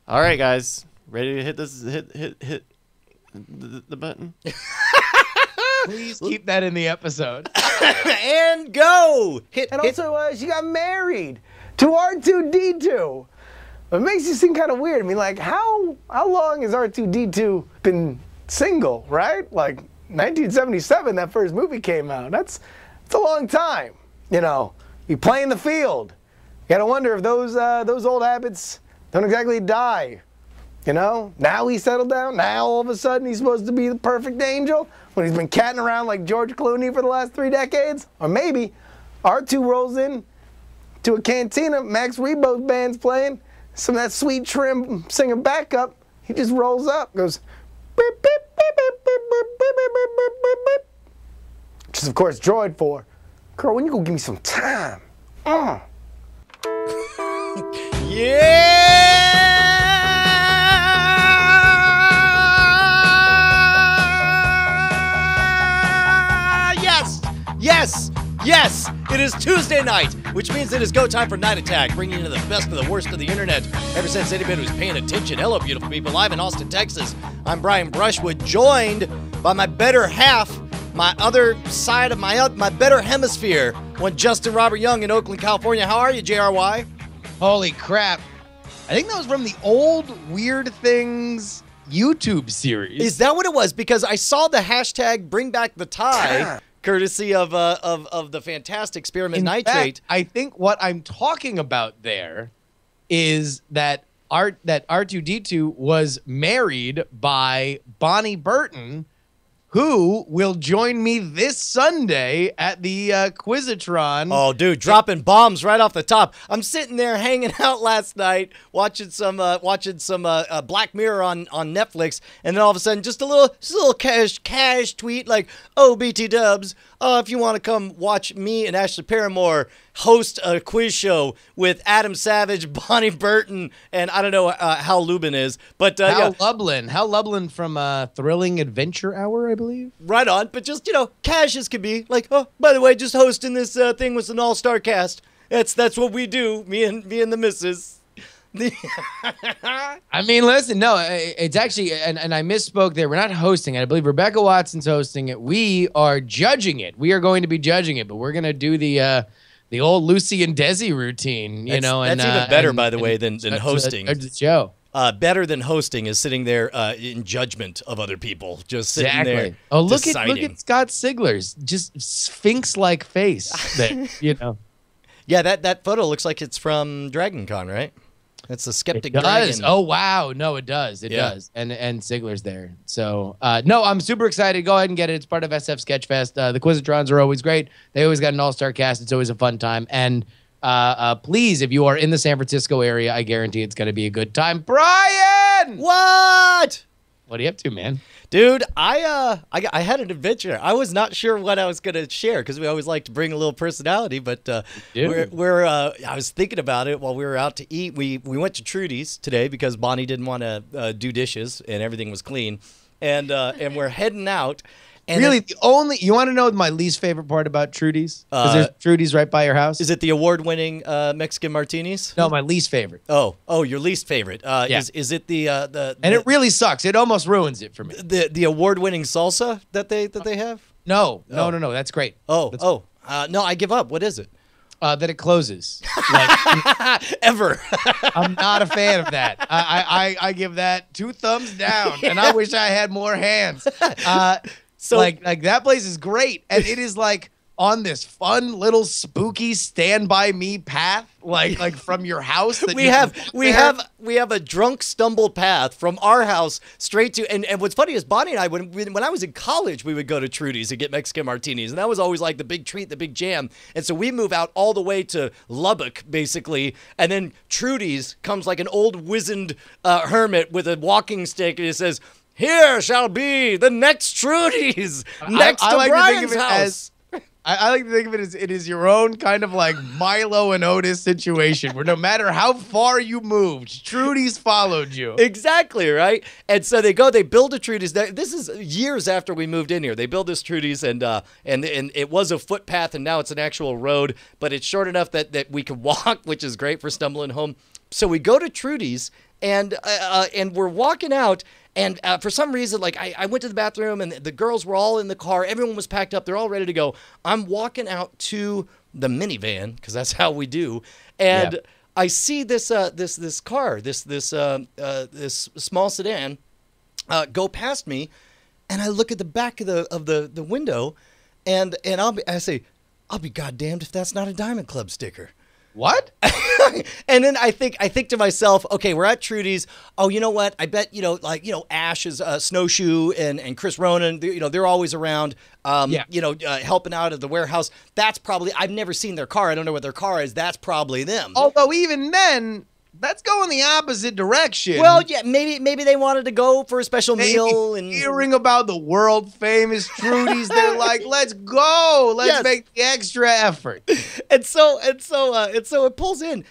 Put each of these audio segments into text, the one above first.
All right, guys, ready to hit this? Hit the button. Please keep that in the episode. And go. Also, she got married to R2-D2. It makes you seem kind of weird. I mean, like, how long has R2-D2 been single, right? Like, 1977, that first movie came out. That's a long time. You know, you play in the field. You gotta wonder if those old habits don't exactly die. You know, now he's settled down. Now all of a sudden he's supposed to be the perfect angel when he's been catting around like George Clooney for the last 3 decades. Or maybe R2 rolls in to a cantina, Max Rebo's band's playing, some of that sweet trim singing backup. He just rolls up, goes beep, beep, beep, beep, beep, beep, beep, beep, beep, beep, beep, beep. Which is of course droid for, girl, when you gonna give me some time? Yeah! Yes! It is Tuesday night, which means it is go time for Night Attack, bringing you the best of the worst of the internet ever since anybody was paying attention. Hello, beautiful people, live in Austin, Texas. I'm Brian Brushwood, joined by my better half, my other side of my better hemisphere, one Justin Robert Young in Oakland, California. How are you, JRY? Holy crap. I think that was from the old Weird Things YouTube series. Is that what it was? Because I saw the hashtag Bring Back the Tie, courtesy of the fantastic Spearmint Nitrate. Fact, I think what I'm talking about there is that R2-D2 was married by Bonnie Burton, who will join me this Sunday at the Quizatron. Oh, dude, dropping bombs right off the top. I'm sitting there hanging out last night, watching some Black Mirror on Netflix, and then all of a sudden, just a little cash tweet like, "Oh, BT Dubs, if you want to come watch me and Ashley Paramore host a quiz show with Adam Savage, Bonnie Burton, and I don't know Hal Lubin is, but Hal Lublin from Thrilling Adventure Hour, I believe. Right on, but just, cash as can be. Like, oh, by the way, just hosting this thing with an all-star cast. That's what we do, me and the missus. I mean, listen, no, it's actually, and I misspoke there. We're not hosting it. I believe Rebecca Watson's hosting it. We are judging it. We are going to be judging it, but we're going to do the old Lucy and Desi routine, That's even better, by the way, than hosting. The show. Better than hosting is sitting there in judgment of other people, just sitting there. Oh, look deciding. at Scott Sigler's just sphinx-like face. That, Yeah, that photo looks like it's from Dragon Con, right? That's the Skeptic Dragon. Dragon. Oh, wow. No, it does. It does. And Sigler's there. So, no, I'm super excited. Go ahead and get it. It's part of SF Sketchfest. The Quizatrons are always great. They always got an all-star cast. It's always a fun time. And please, if you are in the San Francisco area, I guarantee it's going to be a good time. Brian! What? What are you up to, man? Dude, I had an adventure. I was not sure what I was going to share because we always like to bring a little personality, but I was thinking about it while we were out to eat. We went to Trudy's today because Bonnie didn't want to do dishes and everything was clean, and we're heading out. And really, you want to know my least favorite part about Trudy's? Because there's Trudy's right by your house. Is it the award-winning Mexican martinis? No, my least favorite. Oh, your least favorite. Yeah. Is it the And it really sucks. It almost ruins it for me. The award-winning salsa that they have? No. That's great. No, I give up. What is it? That it closes. Ever. I'm not a fan of that. I give that 2 thumbs down, and I wish I had more hands. So like that place is great, and it is like on this fun little spooky Stand By Me path, like from your house. That we have a drunk stumble path from our house straight to and what's funny is Bonnie and I when I was in college we would go to Trudy's and get Mexican martinis, and that was always like the big treat, the big jam. And so we move out all the way to Lubbock basically, and then Trudy's comes like an old wizened hermit with a walking stick, and it says, "Here shall be the next Trudy's next to Brian's house." I like to think of it as it is your own kind of like Milo and Otis situation where no matter how far you moved, Trudy's followed you. Exactly, right? And so they build a Trudy's. This is years after we moved in here. They build this Trudy's, and it was a footpath, and now it's an actual road, but it's short enough that we can walk, which is great for stumbling home. So we go to Trudy's, and we're walking out. And for some reason, like I went to the bathroom and the girls were all in the car. Everyone was packed up. They're all ready to go. I'm walking out to the minivan because that's how we do. And I see this car, this small sedan, go past me, and I look at the back of the window, and I say, I'll be goddamned if that's not a Diamond Club sticker. What? And then I think to myself, okay, we're at Trudy's. Oh, you know what? I bet, Ash is Snowshoe and Chris Ronan, they're always around, helping out at the warehouse. That's probably, I've never seen their car. I don't know what their car is. That's probably them. Although even then, that's going the opposite direction. Well, yeah, maybe they wanted to go for a special meal. And hearing about the world famous Trudy's, they're like, let's go. Let's make the extra effort. And so it pulls in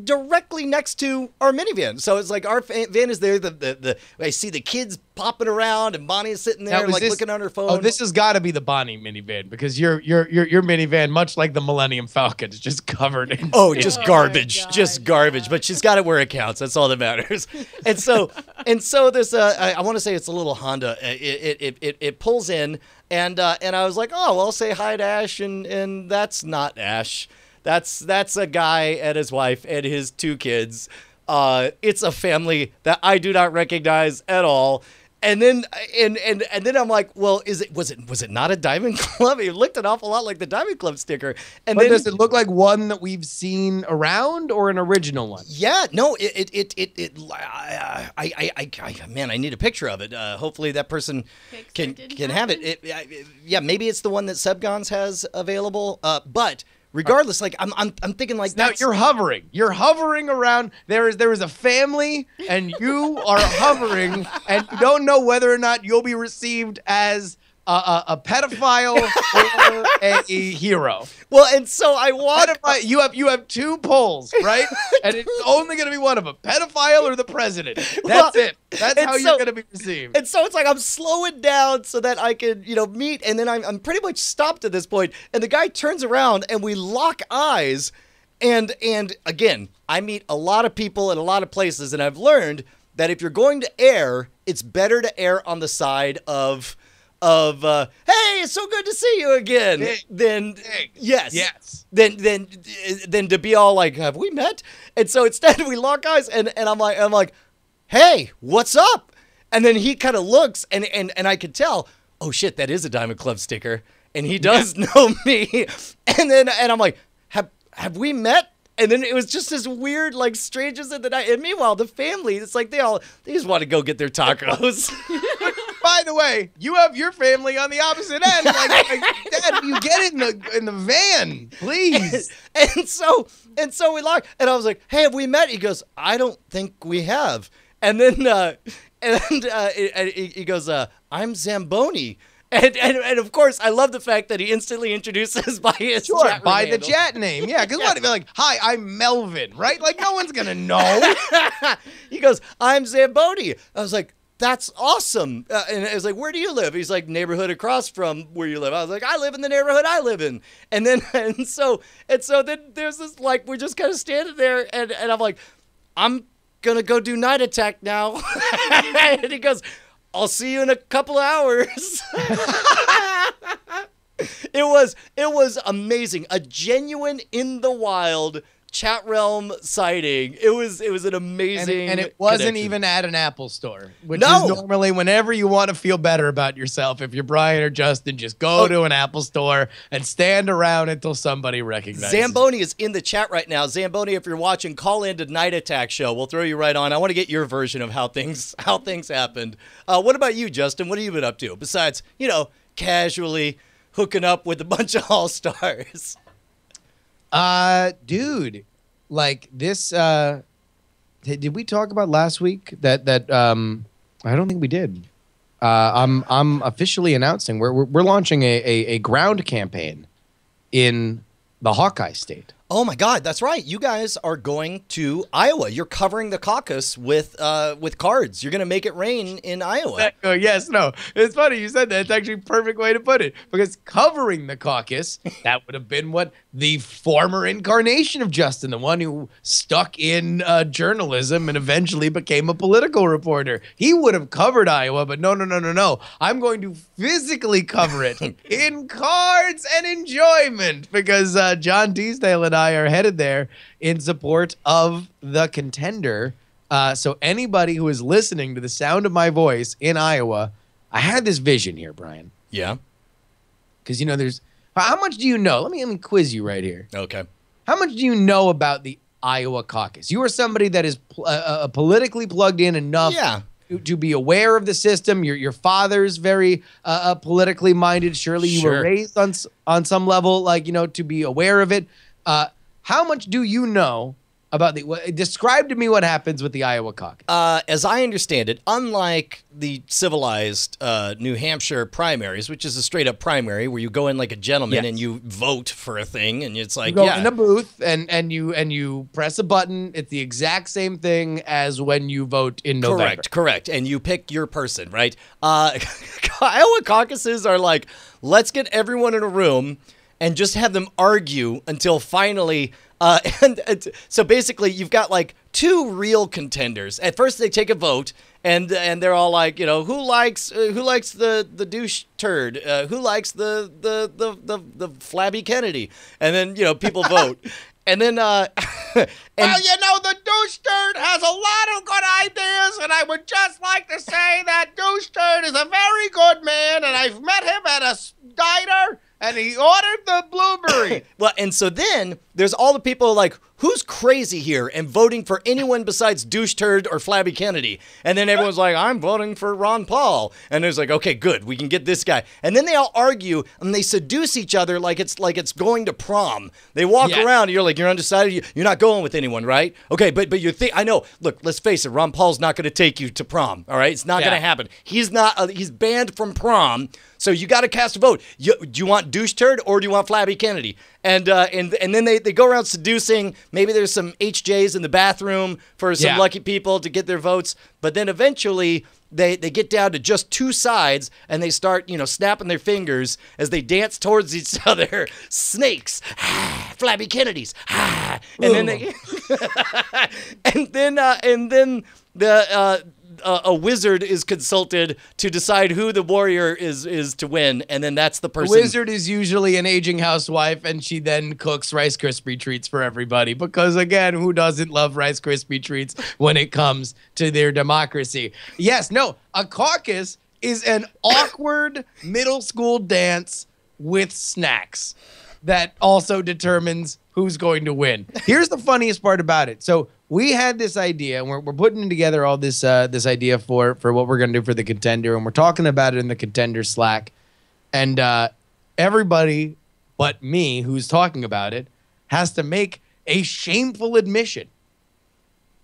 directly next to our minivan. So it's like our van is there. I see the kids popping around, and Bonnie is sitting there looking on her phone. Oh, this has got to be the Bonnie minivan, because your minivan, much like the Millennium Falcon, is just covered in just garbage, just garbage. But she's got it where it counts. That's all that matters. And so this I want to say it's a little Honda. It pulls in, and I was like, oh, well, I'll say hi to Ash, and that's not Ash. That's a guy and his wife and his 2 kids. It's a family that I do not recognize at all. And then I'm like, well, was it not a Diamond Club? It looked an awful lot like the Diamond Club sticker. And then, does it look like one that we've seen around or an original one? Yeah, no, man, I need a picture of it. Hopefully that person can have it. Maybe it's the one that Subgons has available. But regardless, like I'm thinking like now you're hovering around. There is a family, and you are hovering, and you don't know whether or not you'll be received as a pedophile or a hero. Well, and so I walk. You have 2 polls, right? And it's only going to be one of them: pedophile or the president. That's it. That's how you're going to be received. And so it's like I'm slowing down so that I can, meet. And then I'm pretty much stopped at this point. And the guy turns around, and we lock eyes. And again, I meet a lot of people in a lot of places, and I've learned that if you're going to err, it's better to err on the side of hey, it's so good to see you again. Then to be all like, have we met? And so instead we lock eyes, and I'm like, hey, what's up? And then he kind of looks, and I could tell, oh shit, that is a Diamond Club sticker, and he does know me. And I'm like, have we met? And then it was just this weird, like, strangers in the night. And meanwhile, the family, it's like they just want to go get their tacos. By the way, you have your family on the opposite end. Like Dad, you get in the van, please. And so we lock. And I was like, hey, have we met? He goes, I don't think we have. And then he goes, I'm Zamboni. And of course, I love the fact that he instantly introduces by his chat by handle. the chat name. Yeah, because what if you're like, hi, I'm Melvin, right? Like, no one's going to know. He goes, I'm Zamboni. I was like, that's awesome. And I was like, where do you live? He's like, neighborhood across from where you live. I was like, I live in the neighborhood I live in. And so then there's this, like, we're just kind of standing there, and I'm like, I'm going to go do Night Attack now. And he goes, I'll see you in a couple of hours. It was amazing. A genuine in the wild chat realm sighting. It was an amazing and it wasn't connection. even at an Apple store, which is normally whenever you want to feel better about yourself, if you're Brian or Justin, just go to an Apple store and stand around until somebody recognizes. Zamboni is in the chat right now. Zamboni, if you're watching, call into Night Attack show. We'll throw you right on. I want to get your version of how things happened. What about you, Justin? What have you been up to besides, casually hooking up with a bunch of all-stars? Dude, like this, did we talk about last week that I don't think we did. I'm officially announcing we're launching a ground campaign in the Hawkeye state. Oh my God, that's right. You guys are going to Iowa. You're covering the caucus with cards. You're going to make it rain in Iowa. Yes, no. It's funny you said that. It's actually a perfect way to put it. Because covering the caucus, that would have been what the former incarnation of Justin, the one who stuck in journalism and eventually became a political reporter. He would have covered Iowa, but no. I'm going to physically cover it in cards and enjoyment because John Teasdale and I are headed there in support of the Contender. So anybody who is listening to the sound of my voice in Iowa, I had this vision here, Brian. Yeah. Because, there's... How much do you know? Let me quiz you right here. Okay. How much do you know about the Iowa caucus? You are somebody that is politically plugged in enough to be aware of the system. Your father's very politically minded. Surely you were raised on some level, to be aware of it. How much do you know about describe to me what happens with the Iowa caucus? As I understand it, unlike the civilized New Hampshire primaries, which is a straight up primary where you go in like a gentleman and you vote for a thing, and it's like you go in a booth and you press a button. It's the exact same thing as when you vote in November. Correct. And you pick your person, right? Iowa caucuses are like, let's get everyone in a room and just have them argue until finally. So basically, you've got like two real contenders. At first, they take a vote, and they're all like, who likes the douche turd? Who likes the flabby Kennedy? And then people vote, and then well, the douche turd has a lot of good ideas, and I would just like to say that douche turd is a very good man, and I've met him at a diner. And he ordered the blueberry. Well, and so then there's all the people like, who's crazy here and voting for anyone besides douche turd or flabby Kennedy? And then everyone's like, I'm voting for Ron Paul. And there's like, okay, good, we can get this guy. And then they all argue and they seduce each other like it's going to prom. They walk around and you're like, you're undecided. You're not going with anyone, right? Okay, but you think, I know. Look, let's face it. Ron Paul's not going to take you to prom. All right, it's not going to happen. He's not. He's banned from prom. So you got to cast a vote. Do you want douche turd or do you want flabby Kennedy? And then they go around seducing. Maybe there's some HJs in the bathroom for some lucky people to get their votes. But then eventually they get down to just two sides and they start snapping their fingers as they dance towards each other. Snakes, flabby Kennedys, and then a wizard is consulted to decide who the warrior is to win, and then that's the person. The wizard is usually an aging housewife, and she then cooks Rice Krispie treats for everybody. Because again, who doesn't love Rice Krispie treats when it comes to their democracy? Yes, no, a caucus is an awkward middle school dance with snacks that also determines who's going to win. Here's the funniest part about it. So we had this idea, and we're putting together all this idea for what we're going to do for the Contender, and we're talking about it in the Contender Slack. And everybody but me who's talking about it has to make a shameful admission.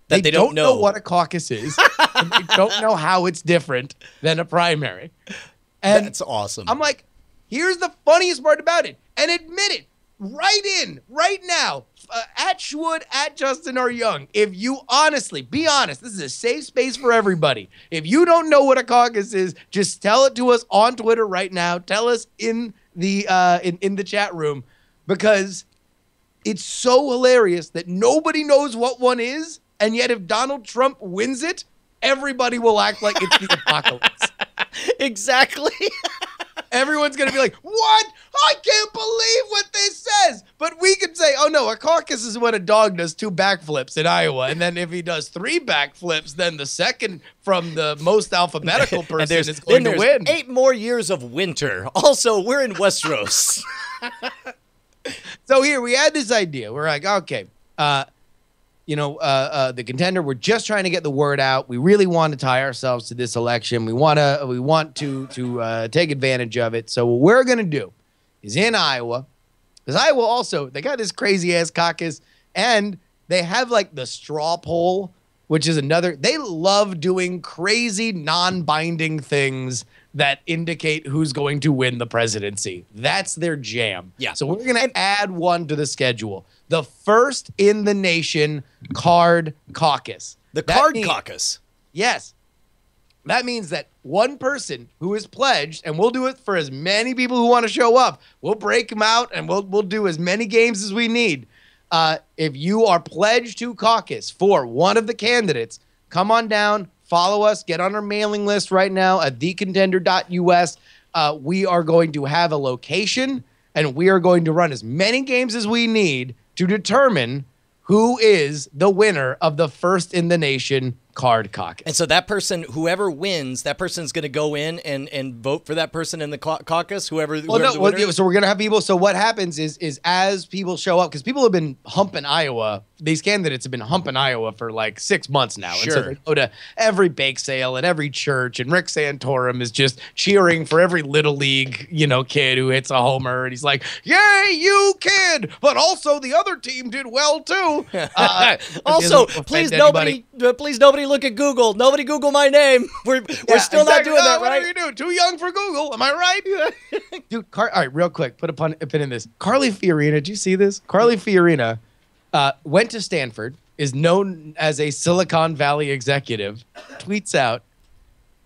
That they don't know what a caucus is, and they don't know how it's different than a primary. And that's awesome. I'm like, here's the funniest part about it, and admit it. Right now, at Schwood, at Justin or Young, if you honestly, be honest, this is a safe space for everybody. If you don't know what a caucus is, just tell it to us on Twitter right now. Tell us in the in the chat room, because it's so hilarious that nobody knows what one is, and yet if Donald Trump wins it, everybody will act like it's the apocalypse. Exactly. Everyone's going to be like, what? I can't believe what this says. But we could say, oh, no, a caucus is when a dog does 2 backflips in Iowa. And then if he does 3 backflips, then the second from the most alphabetical person is going to win. 8 more years of winter. Also, we're in Westeros. So here, we had this idea. We're like, okay, the Contender, we're just trying to get the word out. We really want to tie ourselves to this election. We want to take advantage of it. So what we're going to do is in Iowa, because Iowa also, they got this crazy ass caucus, and they have like the straw poll which is another. They love doing crazy non-binding things that indicate who's going to win the presidency. That's their jam. Yeah. So we're going to add one to the schedule. The first in the nation card caucus. The card caucus. Yes. That means that one person who is pledged, and we'll do it for as many people who want to show up. We'll break them out, and we'll do as many games as we need. If you are pledged to caucus for one of the candidates, come on down, follow us, get on our mailing list right now at thecontender.us. We are going to have a location, and we are going to run as many games as we need to determine who is the winner of the first in the nation card caucus. And so that person, whoever wins, that person's going to go in and vote for that person in the caucus, whoever the winner is? So we're going to have people. So what happens is as people show up, because people have been humping Iowa, these candidates have been humping Iowa for like 6 months now. Sure. And so they go to every bake sale and every church, and Rick Santorum is just cheering for every little league, kid who hits a homer. And he's like, yay, you kid. But also the other team did well too. Also, please nobody look at Google. Nobody Google my name. We're still not doing that, right? What are you doing? Too young for Google. Am I right? Dude, all right, real quick, put a pin in this. Carly Fiorina, did you see this? Carly Fiorina went to Stanford, is known as a Silicon Valley executive, tweets out,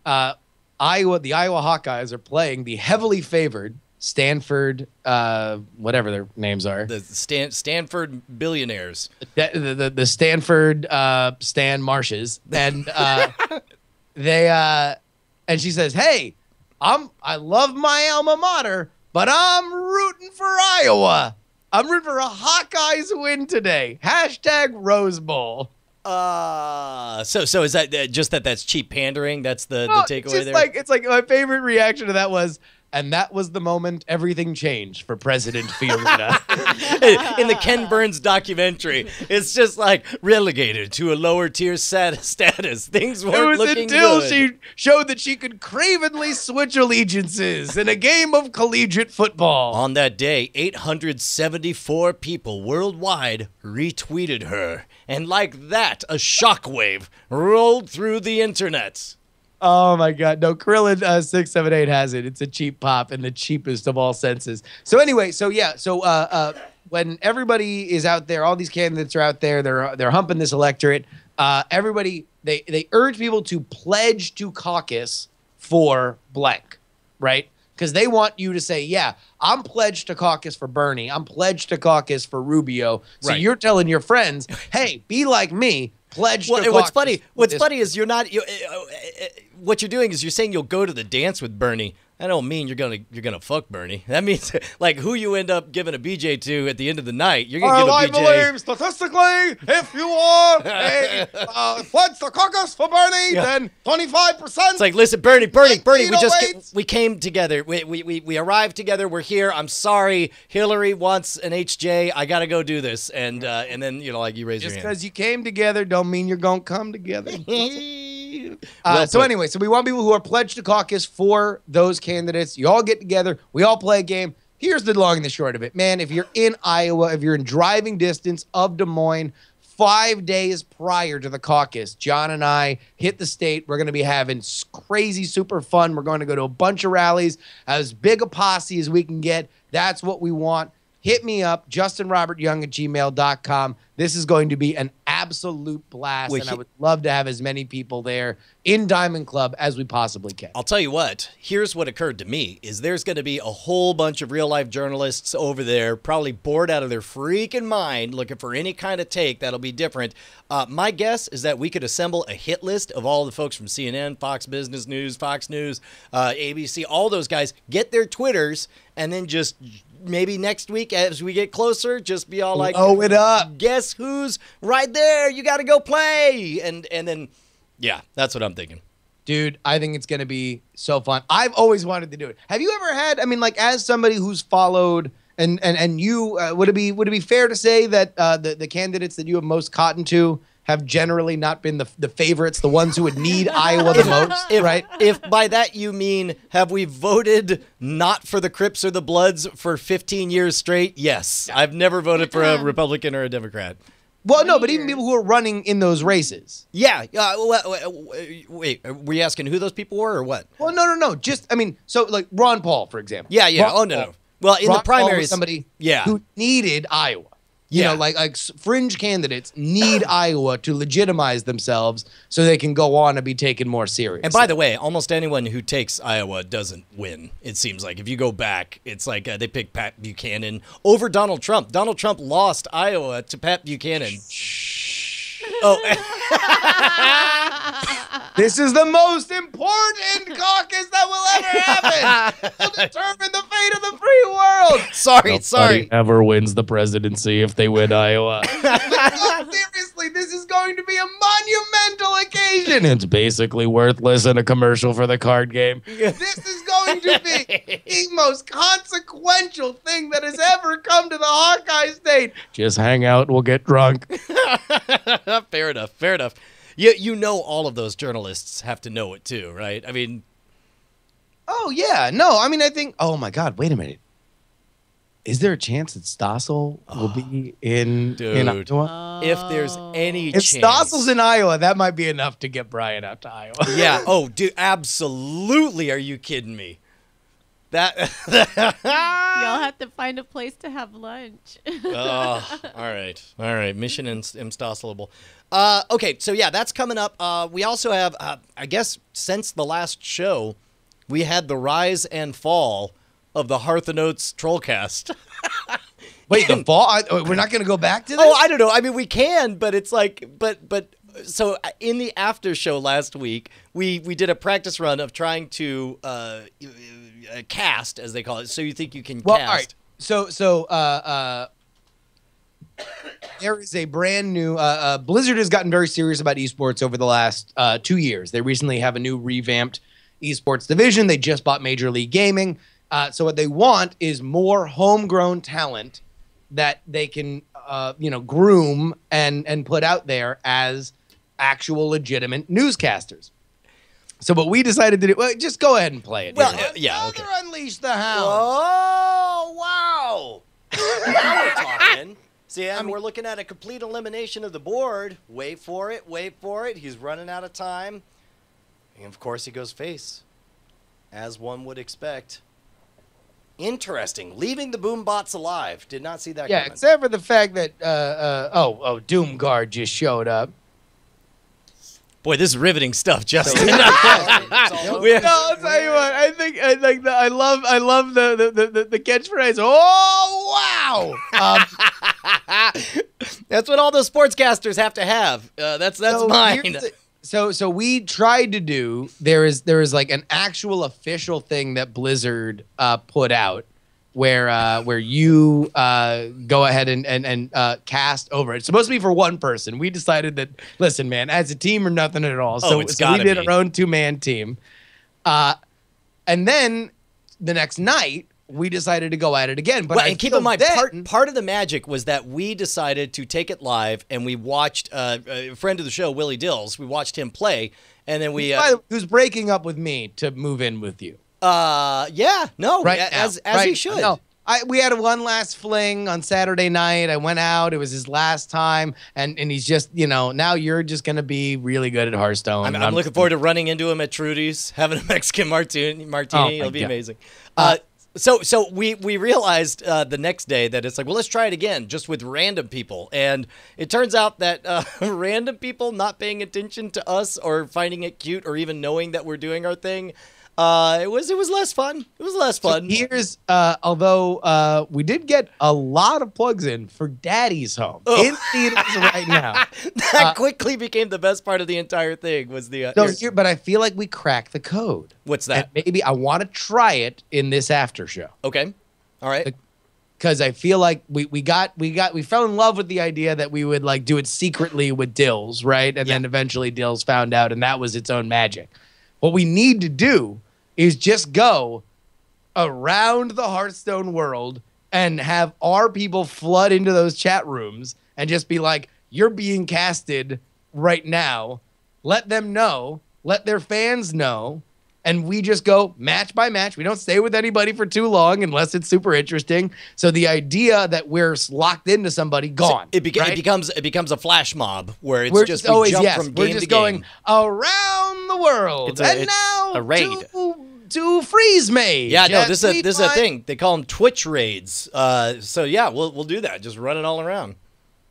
the Iowa Hawkeyes are playing the heavily favored Stanford, whatever their names are. The Stanford billionaires. The Stanford Stan Marshes. And and she says, hey, I love my alma mater, but I'm rooting for Iowa. I'm rooting for a Hawkeyes win today. # Rose Bowl. So is that just that's cheap pandering? That's the takeaway there? It's like my favorite reaction to that was, and that was the moment everything changed for President Fiorina. In the Ken Burns documentary, it's just like relegated to a lower tier status. Things weren't looking good. It was until she showed that she could cravenly switch allegiances in a game of collegiate football. On that day, 874 people worldwide retweeted her. And like that, a shockwave rolled through the internet. Oh my God! No, Krillin 678 has it. It's a cheap pop in the cheapest of all senses. So anyway, when everybody is out there, all these candidates are out there. They're humping this electorate. Everybody they urge people to pledge to caucus for blank, right? Because they want you to say, yeah, I'm pledged to caucus for Bernie. I'm pledged to caucus for Rubio. So You're telling your friends, hey, be like me. Pledge to caucus. What's funny is you're not. What you're doing is you're saying you'll go to the dance with Bernie. That don't mean you're gonna fuck Bernie. That means like who you end up giving a BJ to at the end of the night. You're gonna give a BJ. I believe statistically, if you are a pledge to caucus for Bernie, then 25%. It's like, listen, Bernie. We came together. We arrived together. We're here. I'm sorry. Hillary wants an HJ. I gotta go do this. And then you raise your hand. Just because you came together don't mean you're gonna come together. So anyway, we want people who are pledged to caucus for those candidates. You all get together. We all play a game. Here's the long and the short of it. Man, if you're in Iowa, if you're in driving distance of Des Moines, 5 days prior to the caucus, John and I hit the state. We're going to be having crazy, super fun. We're going to go to a bunch of rallies, as big a posse as we can get. That's what we want. Hit me up, justinrobertyoung@gmail.com. This is going to be an absolute blast, and I would love to have as many people there in Diamond Club as we possibly can. I'll tell you what, here's what occurred to me, is there's going to be a whole bunch of real-life journalists over there, probably bored out of their freaking mind, looking for any kind of take that'll be different. My guess is that we could assemble a hit list of all the folks from CNN, Fox Business News, Fox News, ABC, all those guys, get their Twitters, and then just maybe next week as we get closer, just be all like, oh, it up. Guess who's right there? You got to go play. And then, yeah, that's what I'm thinking. Dude, I think it's going to be so fun. I've always wanted to do it. Have you ever had, as somebody who's followed and you, would it be fair to say that the candidates that you have most cotton to have generally not been the favorites, the ones who would need Iowa the most, right? If by that you mean, have we voted not for the Crips or the Bloods for 15 years straight? Yes. I've never voted for a Republican or a Democrat. Well, no, but even people who are running in those races. Yeah. Wait, were you asking who those people were or what? Well, no. Just, I mean, so like Ron Paul, for example. Yeah. Ron No. Paul. Well, in Ron the primaries, Paul was somebody yeah. who needed Iowa. You know, like fringe candidates need Iowa to legitimize themselves so they can go on and be taken more seriously. And by the way, almost anyone who takes Iowa doesn't win, it seems like. If you go back, it's like they pick Pat Buchanan over Donald Trump. Donald Trump lost Iowa to Pat Buchanan. Oh. This is the most important caucus that will ever happen. Will determine the fate of the free world. Sorry. Nobody ever wins the presidency if they win Iowa. No, seriously, this is going to be a monumental occasion. It's basically worthless in a commercial for the card game. This is going to be the most consequential thing that has ever come to the Hawkeye State. Just hang out, we'll get drunk. Fair enough. You know all of those journalists have to know it too, right? I mean... Oh, yeah. No, I mean, I think... Oh, my God. Wait a minute. Is there a chance that Stossel will be in Iowa? If there's any If chance... Stossel's in Iowa, that might be enough to get Brian out to Iowa. Yeah. Oh, dude, absolutely. Are you kidding me? That... Y'all have to find a place to have lunch. All right. Mission imstoppable. Okay, so yeah, that's coming up. We also have, I guess, since the last show, we had the rise and fall of the Hearth and Oats Trollcast. Wait, the fall? We're not going to go back to this? Oh, I don't know. I mean, we can, but it's like, but so in the after show last week, we did a practice run of trying to cast, as they call it. So you think you can cast? All right. So there is a brand new Blizzard has gotten very serious about esports over the last 2 years. They recently have a new revamped esports division. They just bought Major League Gaming. So what they want is more homegrown talent that they can groom and put out there as actual legitimate newscasters. So what we decided to do, well, just go ahead and play it. Well, yeah, okay. Unleash the Hound. Oh, wow. Now we're talking. See, we're looking at a complete elimination of the board. Wait for it. He's running out of time. And, of course, he goes face, as one would expect. Interesting. Leaving the boom bots alive. Did not see that coming. Except for the fact that, Doomguard just showed up. Boy, this is riveting stuff, Justin. I'll tell you what. I love the catchphrase. Oh wow! That's what all those sportscasters have to have. That's mine. So we tried to do. There is like an actual official thing that Blizzard put out where you go ahead and cast over. It's supposed to be for one person. We decided that, listen, man, as a team or nothing at all. So we did our own 2-man team. And then the next night, we decided to go at it again. But and keep in mind, part of the magic was that we decided to take it live, and we watched a friend of the show, Willie Dills. We watched him play, and then we... who's breaking up with me to move in with you. He should. No, we had one last fling on Saturday night. I went out. It was his last time, and he's just, now you're just gonna be really good at Hearthstone. I'm looking forward to running into him at Trudy's, having a Mexican martini. It'll be amazing. So we realized the next day that it's like, well, let's try it again, just with random people. And it turns out that random people not paying attention to us or finding it cute or even knowing that we're doing our thing. It was less fun. It was less fun. So here's, although we did get a lot of plugs in for Daddy's Home in theaters right now. That quickly became the best part of the entire thing. Was the but I fell like we cracked the code. What's that? And maybe I want to try it in this after show. Okay, all right. Because I feel like we fell in love with the idea that we would like do it secretly with Dills, right? And then eventually Dills found out, and that was its own magic. What we need to do is just go around the Hearthstone world and have our people flood into those chat rooms and just be like, you're being casted right now. Let them know. Let their fans know. and we just go match by match. We don't stay with anybody for too long unless it's super interesting. So the idea that we're locked into somebody, gone. It becomes a flash mob where it's just we jump from game we're just to game. going around the world. It's now a raid. To freeze mage. Yeah, no, this is a thing. They call them Twitch raids. So yeah, we'll do that. Just run it all around.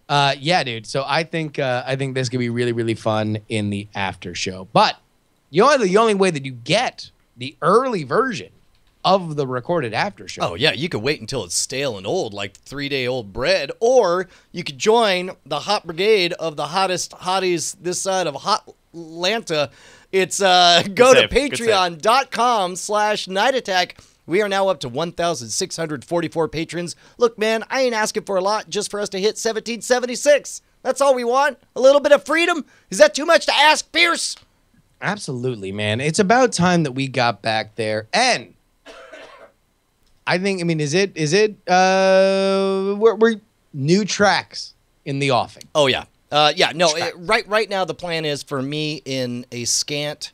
Yeah, dude. So I think this could be really, really fun in the after show. But the only way that you get the early version of the recorded after show. Oh yeah, you could wait until it's stale and old, like 3-day-old bread, or you could join the hot brigade of the hottest hotties this side of Hot Atlanta. It's go to patreon.com/Night Attack. We are now up to 1,644 patrons. Look, man, I ain't asking for a lot just for us to hit 1776. That's all we want. A little bit of freedom. Is that too much to ask, Pierce? Absolutely, man. It's about time that we got back there. And I think, we're new tracks in the offing. Oh, yeah. Right now the plan is for me in a scant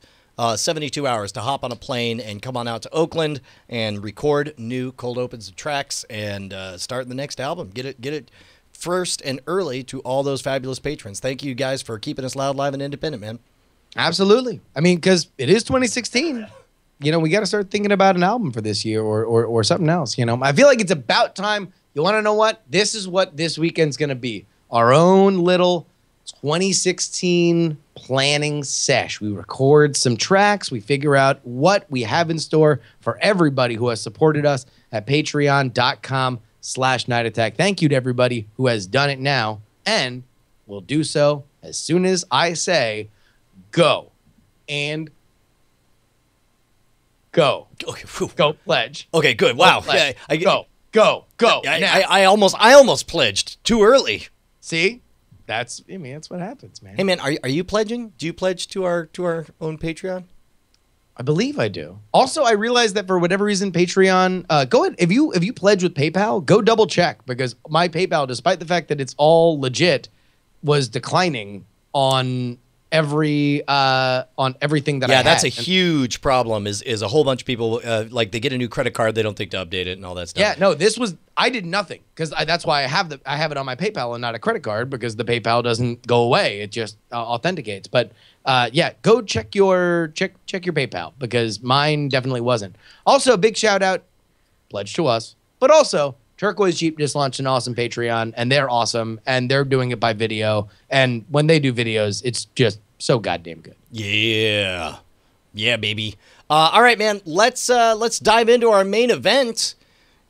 72 hours to hop on a plane and come on out to Oakland and record new cold opens of tracks and start the next album. Get it first and early to all those fabulous patrons. Thank you guys for keeping us loud, live, and independent, man. Absolutely. I mean, because it is 2016. We got to start thinking about an album for this year or something else. I feel like it's about time. You want to know what? This is what this weekend's going to be. Our own little 2016 planning sesh. We record some tracks. We figure out what we have in store for everybody who has supported us at patreon.com/Night Attack. Thank you to everybody who has done it now and will do so as soon as I say go. And go. Okay, whew. Go pledge. Okay, good. Wow. Yeah, go. I almost pledged too early. See? That's what happens, man. Hey man, are you pledging? Do you pledge to our own Patreon? I believe I do. Also, I realized that for whatever reason, Patreon, go ahead. If you pledge with PayPal, go double check, because my PayPal, despite the fact that it's all legit, was declining on everything that I had. Yeah, that's a huge problem. Is a whole bunch of people like they get a new credit card, they don't think to update it and all that stuff. Yeah, no, I did nothing because that's why I have it on my PayPal and not a credit card, because the PayPal doesn't go away; it just authenticates. But yeah, go check your PayPal, because mine definitely wasn't. Also, big shout out, pledge to us, but also Turquoise Jeep just launched an awesome Patreon, and they're awesome, and they're doing it by video. And when they do videos, it's just so goddamn good. Yeah, baby. All right, man. Let's dive into our main event.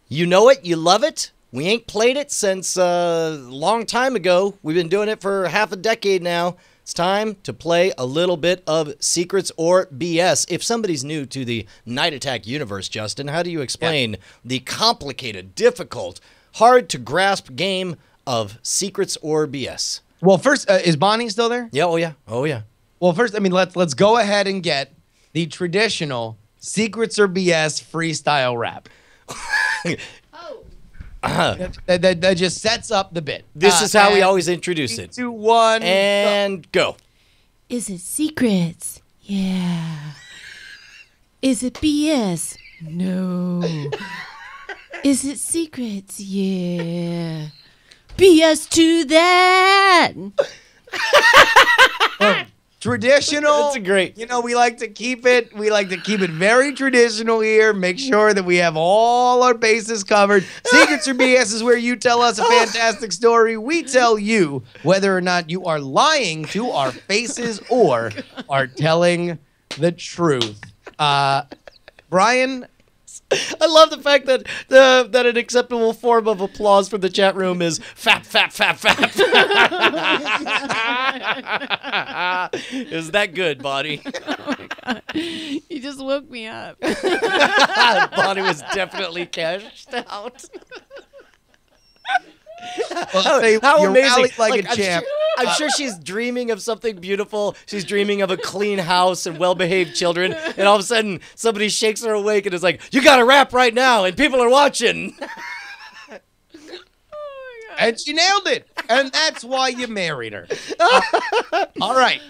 You know it, you love it. We ain't played it since a long time ago. We've been doing it for half a decade now. It's time to play a little bit of Secrets or BS. If somebody's new to the Night Attack universe, Justin, how do you explain the complicated, difficult, hard to grasp game of Secrets or BS? Well, first, is Bonnie still there? Yeah, oh yeah. Well, first, let's go ahead and get the traditional Secrets or BS freestyle rap. That just sets up the bit. This is how we always introduce it. 3, 2, 1, and go. Is it secrets? Yeah. Is it BS? No. Is it secrets? Yeah. BS to that. Traditional. That's a great. We like to keep it very traditional here. Make sure that we have all our bases covered. Secrets or BS is where you tell us a fantastic story. We tell you whether or not you are lying to our faces or are telling the truth. Brian, I love the fact that that an acceptable form of applause from the chat room is fap. Is that good, Bonnie? Oh my God. You just woke me up. Bonnie was definitely cashed out. How amazing! Like a champ. I'm sure she's dreaming of something beautiful. She's dreaming of a clean house and well-behaved children. And all of a sudden, somebody shakes her awake and is like, "You got to rap right now, and people are watching." And she nailed it. And that's why you married her. All right.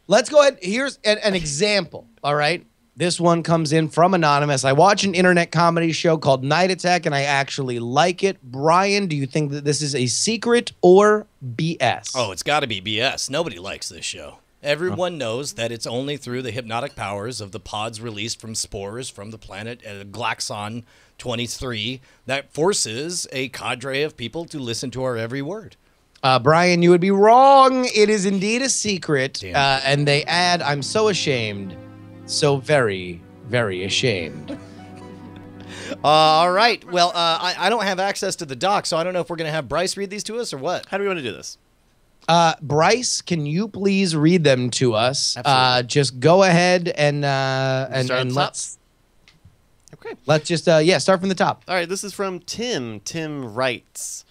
Let's go ahead. Here's an example. All right. This one comes in from Anonymous. I watch an internet comedy show called Night Attack, and I actually like it. Brian, do you think that this is a secret or BS? Oh, it's got to be BS. Nobody likes this show. Everyone knows that it's only through the hypnotic powers of the pods released from spores from the planet Glaxon 23 that forces a cadre of people to listen to our every word. Brian, you would be wrong. It is indeed a secret. And they add, I'm so ashamed. So very, very ashamed. All right. Well, I don't have access to the doc, so I don't know if we're going to have Bryce read these to us or what. How do we want to do this? Bryce, can you please read them to us? Absolutely. Just go ahead and let's. Okay. Let's just start from the top. All right. This is from Tim. Tim writes.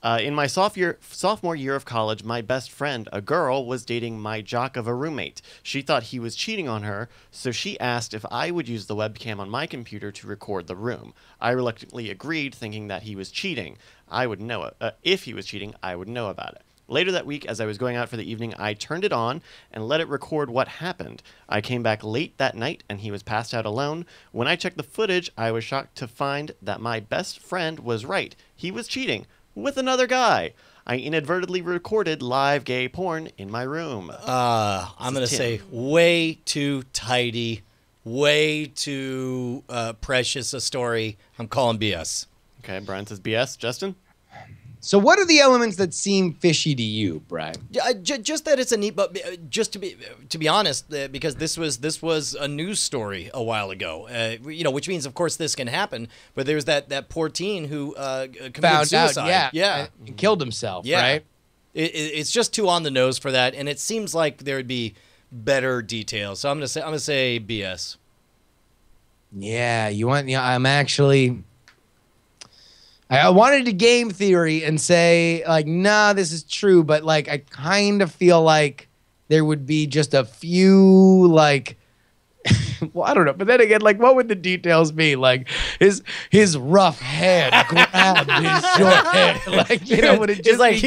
In my sophomore year of college, my best friend, a girl, was dating my jock of a roommate. She thought he was cheating on her, so she asked if I would use the webcam on my computer to record the room. I reluctantly agreed, thinking that he was cheating. I would know it. If he was cheating, I would know about it. Later that week, as I was going out for the evening, I turned it on and let it record what happened. I came back late that night, and he was passed out alone. When I checked the footage, I was shocked to find that my best friend was right. He was cheating with another guy. I inadvertently recorded live gay porn in my room. I'm going to say way too tidy, way too precious a story. I'm calling BS. Okay, Brian says BS. Justin? So what are the elements that seem fishy to you, Brian? Just that it's a neat, but just to be honest, because this was a news story a while ago, which means of course this can happen. But there's that poor teen who committed suicide, and killed himself, yeah. Right? It's just too on the nose for that, and it seems like there would be better details. So I'm gonna say BS. Yeah, I wanted to game theory and say, like, nah, this is true, but, like, I kind of feel like there would be just a few, like, well, I don't know. But then again, like, what would the details be? Like, his rough head grabbed his short head. Like, would it just it's like be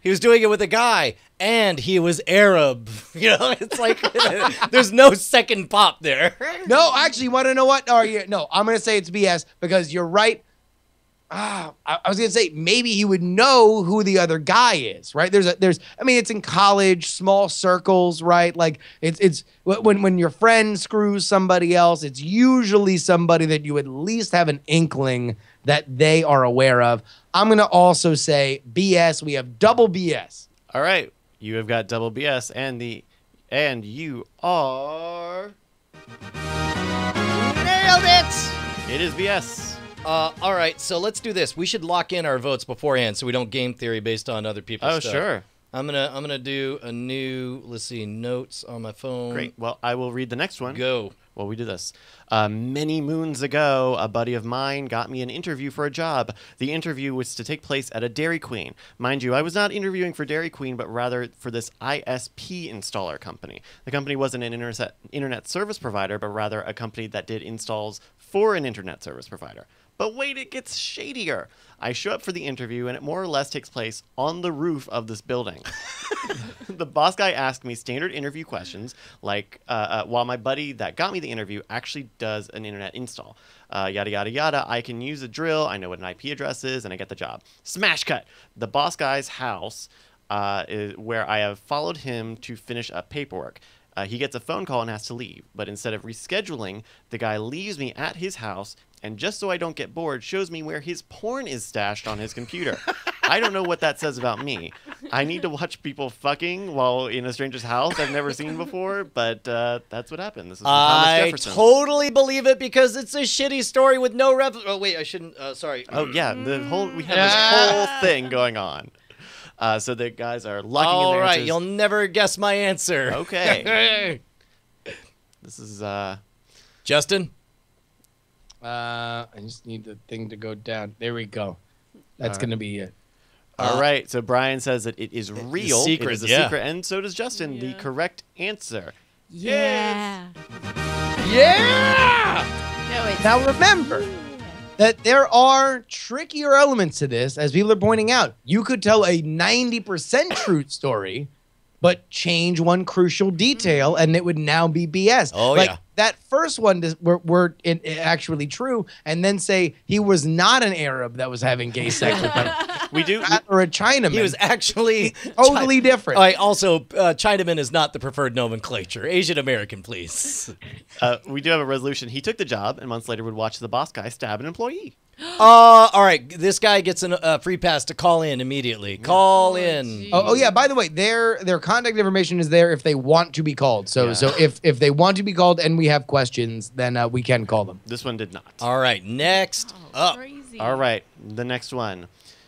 he was doing it with a guy, and he was Arab. It's like there's no second pop there. No, actually, you want to know what? No, I'm going to say it's BS because you're right. I was going to say maybe he would know who the other guy is, right? It's in college, small circles, right? Like it's when your friend screws somebody else, it's usually somebody that you at least have an inkling that they are aware of. I'm going to also say BS. We have double BS. All right. You have got double BS and you are Nailed it. It is BS. All right, so let's do this. We should lock in our votes beforehand so we don't game theory based on other people's stuff. Oh, sure. I'm gonna do a new, let's see, notes on my phone. Great. Well, I will read the next one. Go. Well, we did this. Many moons ago, a buddy of mine got me an interview for a job. The interview was to take place at a Dairy Queen. Mind you, I was not interviewing for Dairy Queen, but rather for this ISP installer company. The company wasn't an internet service provider, but rather a company that did installs for an internet service provider. But wait, it gets shadier. I show up for the interview, and it more or less takes place on the roof of this building. The boss guy asked me standard interview questions, like, while my buddy that got me the interview actually does an internet install. Yada, yada, yada. I can use a drill. I know what an IP address is, and I get the job. Smash cut. The boss guy's house is where I have followed him to finish up paperwork. He gets a phone call and has to leave. But instead of rescheduling, the guy leaves me at his house, and just so I don't get bored, shows me where his porn is stashed on his computer. I don't know what that says about me. I need to watch people fucking while in a stranger's house I've never seen before, but that's what happened. This is Thomas Jefferson. I totally believe it because it's a shitty story with no Oh, wait, I shouldn't. Sorry. Oh, yeah. We have this whole thing going on. So the guys are locking in their All right, answers. you'll never guess my answer. Okay. This is Justin? I just need the thing to go down. There we go. That's going to be it. All right. So Brian says that it is real. Secret, it is a yeah. secret. And so does Justin. The correct answer. Yeah. Yeah! No, it's Now remember that there are trickier elements to this, as people are pointing out. You could tell a 90% truth story, but change one crucial detail, and it would now be BS. Oh, like, yeah. That first one were actually true, and then say he was not an Arab that was having gay sex with them. Or a Chinaman. He was actually totally different. All right, also, Chinaman is not the preferred nomenclature. Asian American, please. We do have a resolution. He took the job, and months later would watch the boss guy stab an employee. All right, this guy gets a free pass to call in immediately. Call in. Oh yeah. By the way, their contact information is there if they want to be called. So if they want to be called and we have questions, then we can call them. This one did not. All right, next up. Crazy. All right, the next one.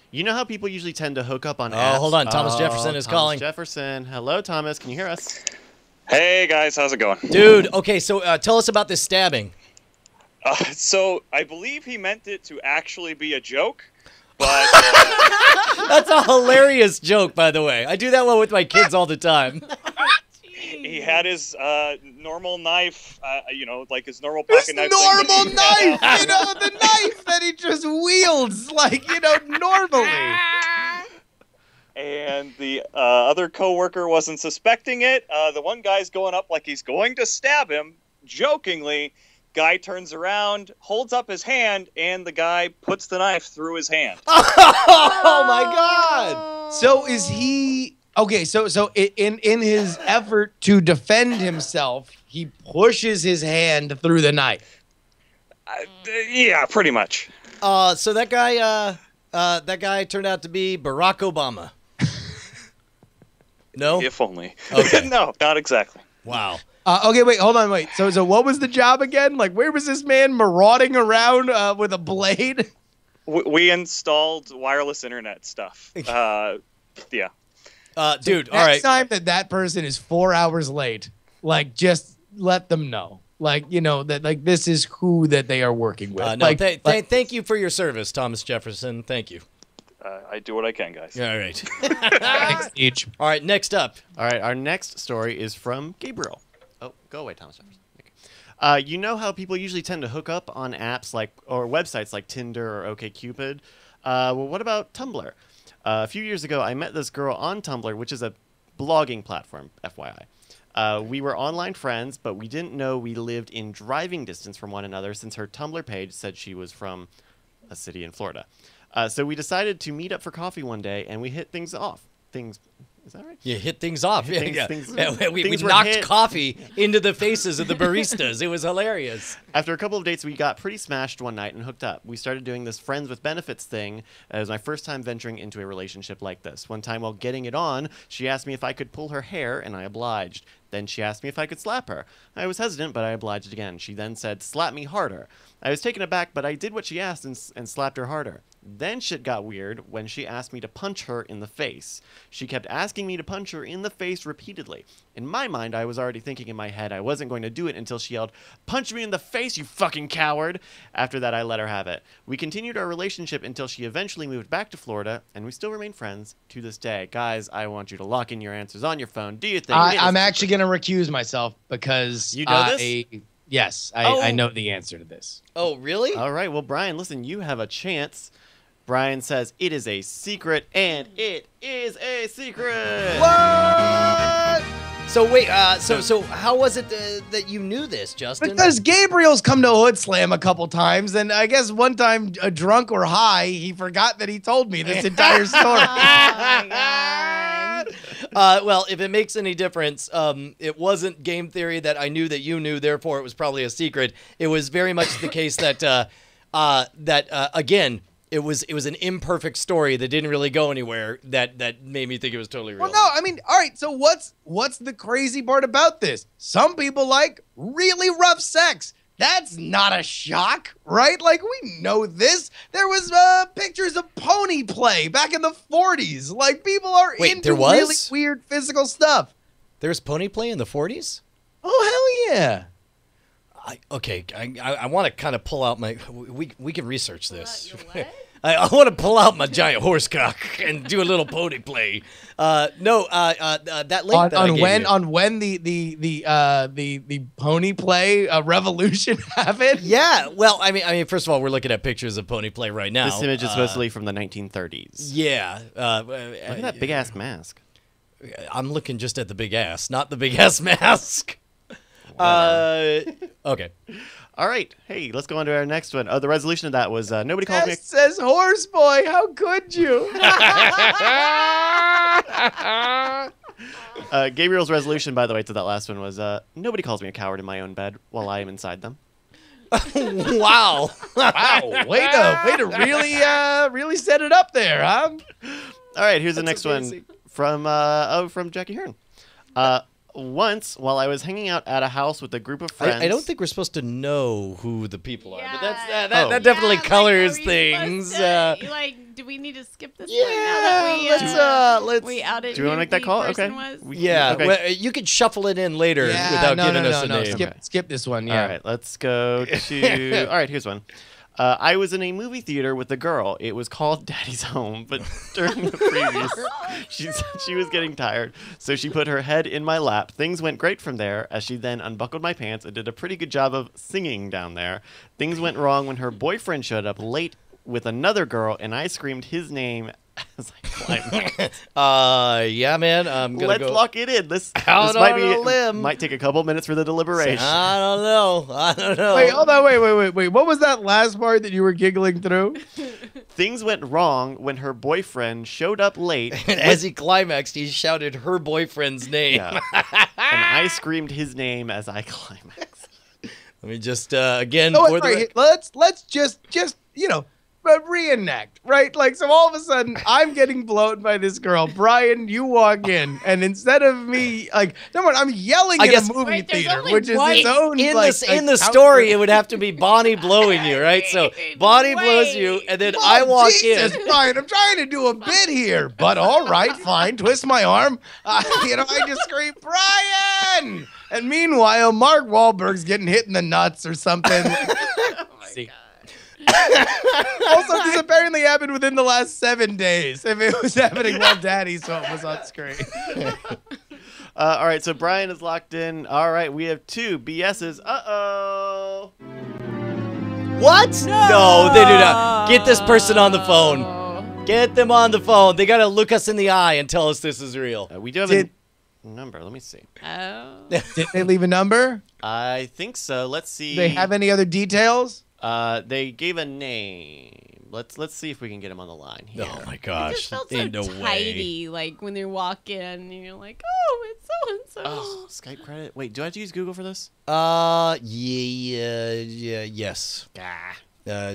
You know how people usually tend to hook up on apps? Hold on. Thomas Jefferson is calling. Jefferson. Hello, Thomas. Can you hear us? Hey, guys. How's it going? Dude, okay, so tell us about this stabbing. So I believe he meant it to actually be a joke, but That's a hilarious joke, by the way. I do that one with my kids all the time. he had his normal knife, like his normal pocket knife. Normal knife, the knife that he just wields, normally. And the other coworker wasn't suspecting it. The one guy's going up like he's going to stab him, jokingly. Guy turns around, holds up his hand, and the guy puts the knife through his hand. Oh my God! So is he okay? So in his effort to defend himself, he pushes his hand through the knife. Yeah, pretty much. So that guy turned out to be Barack Obama. No? If only. Okay. No, not exactly. Wow. Okay, wait, hold on, wait. So what was the job again? Like, where was this man marauding around with a blade? We installed wireless internet stuff. Yeah. Dude, all Next right. time that person is 4 hours late, like, just let them know. Like, that like this is who that they are working with. No, like, thank you for your service, Thomas Jefferson. Thank you. I do what I can, guys. All right. thanks, each. All right, next up. All right, our next story is from Gabriel. Oh, go away, Thomas Jefferson. Okay. You know how people usually tend to hook up on apps or websites like Tinder or OkCupid? Well, what about Tumblr? A few years ago, I met this girl on Tumblr, which is a blogging platform, FYI. We were online friends, but we didn't know we lived in driving distance from one another since her Tumblr page said she was from a city in Florida. So we decided to meet up for coffee one day, and we hit things off. Is that right? You hit things off. We We knocked coffee into the faces of the baristas. It was hilarious. After a couple of dates, we got pretty smashed one night and hooked up. We started doing this friends with benefits thing. It was my first time venturing into a relationship like this. One time while getting it on, she asked me if I could pull her hair, and I obliged. Then she asked me if I could slap her. I was hesitant, but I obliged again. She then said, "Slap me harder." I was taken aback, but I did what she asked and slapped her harder. Then shit got weird when she asked me to punch her in the face. She kept asking me to punch her in the face repeatedly. In my mind, I was already thinking in my head I wasn't going to do it until she yelled, "Punch me in the face, you fucking coward!" After that, I let her have it. We continued our relationship until she eventually moved back to Florida, and we still remain friends to this day. Guys, I want you to lock in your answers on your phone. Do you think I'm actually going to recuse myself because You know this? Yes, I know the answer to this. Oh, really? All right, well, Brian, listen, you have a chance. Brian says it is a secret, and it is a secret. What? So wait, so how was it that you knew this, Justin? Because Gabriel's come to Hood Slam a couple times, and I guess one time, drunk or high, he forgot that he told me this entire story. Oh my God. Well, if it makes any difference, it wasn't game theory that I knew that you knew, therefore it was probably a secret. It was very much the case that again, it was an imperfect story that didn't really go anywhere that made me think it was totally real. Well, no, I mean, all right, so what's the crazy part about this? Some people like really rough sex. That's not a shock, right? Like, we know this. There was pictures of pony play back in the 40s. Like, people are into really weird physical stuff. There was pony play in the 40s? Oh, hell yeah. I want to kind of pull out my... We can research this. What? I want to pull out my giant horse cock and do a little pony play. That link on when the pony play revolution happened. Yeah, well, I mean, first of all, we're looking at pictures of pony play right now. This image is supposedly from the 1930s. Yeah. Look at that big ass mask. I'm looking just at the big ass, not the big ass mask. Okay. All right. Hey, let's go on to our next one. Oh, the resolution of that was nobody calls me. It says horse boy. How could you? Gabriel's resolution, by the way, to that last one was nobody calls me a coward in my own bed while I am inside them. Wow. Wow. Way to really set it up there, huh? All right, here's the That's next amazing. one from Jackie Hearn. Once, while I was hanging out at a house with a group of friends, I don't think we're supposed to know who the people are, but Yeah. that definitely Yeah, colors are we things. supposed to, do we need to skip this? Yeah, one now that let's. we outed Do you want to who make that the call? person Okay. was? Yeah, Okay. well, you could shuffle it in later without giving us a name. Skip this one. Yeah. All right, let's go to. All right, here's one. I was in a movie theater with a girl. It was called Daddy's Home, but during the previews, she said she was getting tired, so she put her head in my lap. Things went great from there, as she then unbuckled my pants and did a pretty good job of singing down there. Things went wrong when her boyfriend showed up late with another girl, and I screamed his name as I climbed. Yeah, man. I'm gonna Let's go. lock it in. This Out might on be a limb. might take a couple minutes for the deliberation. I don't know. Wait, hold on. Wait. What was that last part that you were giggling through? Things went wrong when her boyfriend showed up late. And as he climaxed, he shouted her boyfriend's name. Yeah. And I screamed his name as I climaxed. Let me just again. No, for the right, let's just reenact, right? Like, so all of a sudden, I'm getting blown by this girl. Brian, you walk in, and instead of me, like, number one, I'm yelling I in guess- a movie Wait, there's theater, only which is one- its own, in like, the story, it would have to be Bonnie blowing you, right? So Bonnie blows you, and then I walk Jesus, in. Brian, I'm trying to do a bit here, but all right, fine. Twist my arm. I just scream, Brian! And meanwhile, Mark Wahlberg's getting hit in the nuts or something. See. Also, this apparently happened within the last 7 days. If it was happening while Daddy's Home was on screen. All right, so Brian is locked in. All right, we have 2 BSs. Uh-oh. What? No, they do not. Get this person on the phone. Get them on the phone. They got to look us in the eye and tell us this is real. We do have Did- a number. Let me see. Oh. Did they leave a number? I think so. Let's see. Do they have any other details? They gave a name. Let's see if we can get him on the line here. Oh my It gosh. just felt so Ain't no way. tidy, like when they walk in, and you're like, oh, it's so and so. Oh, Skype credit. Wait, do I have to use Google for this? Yes.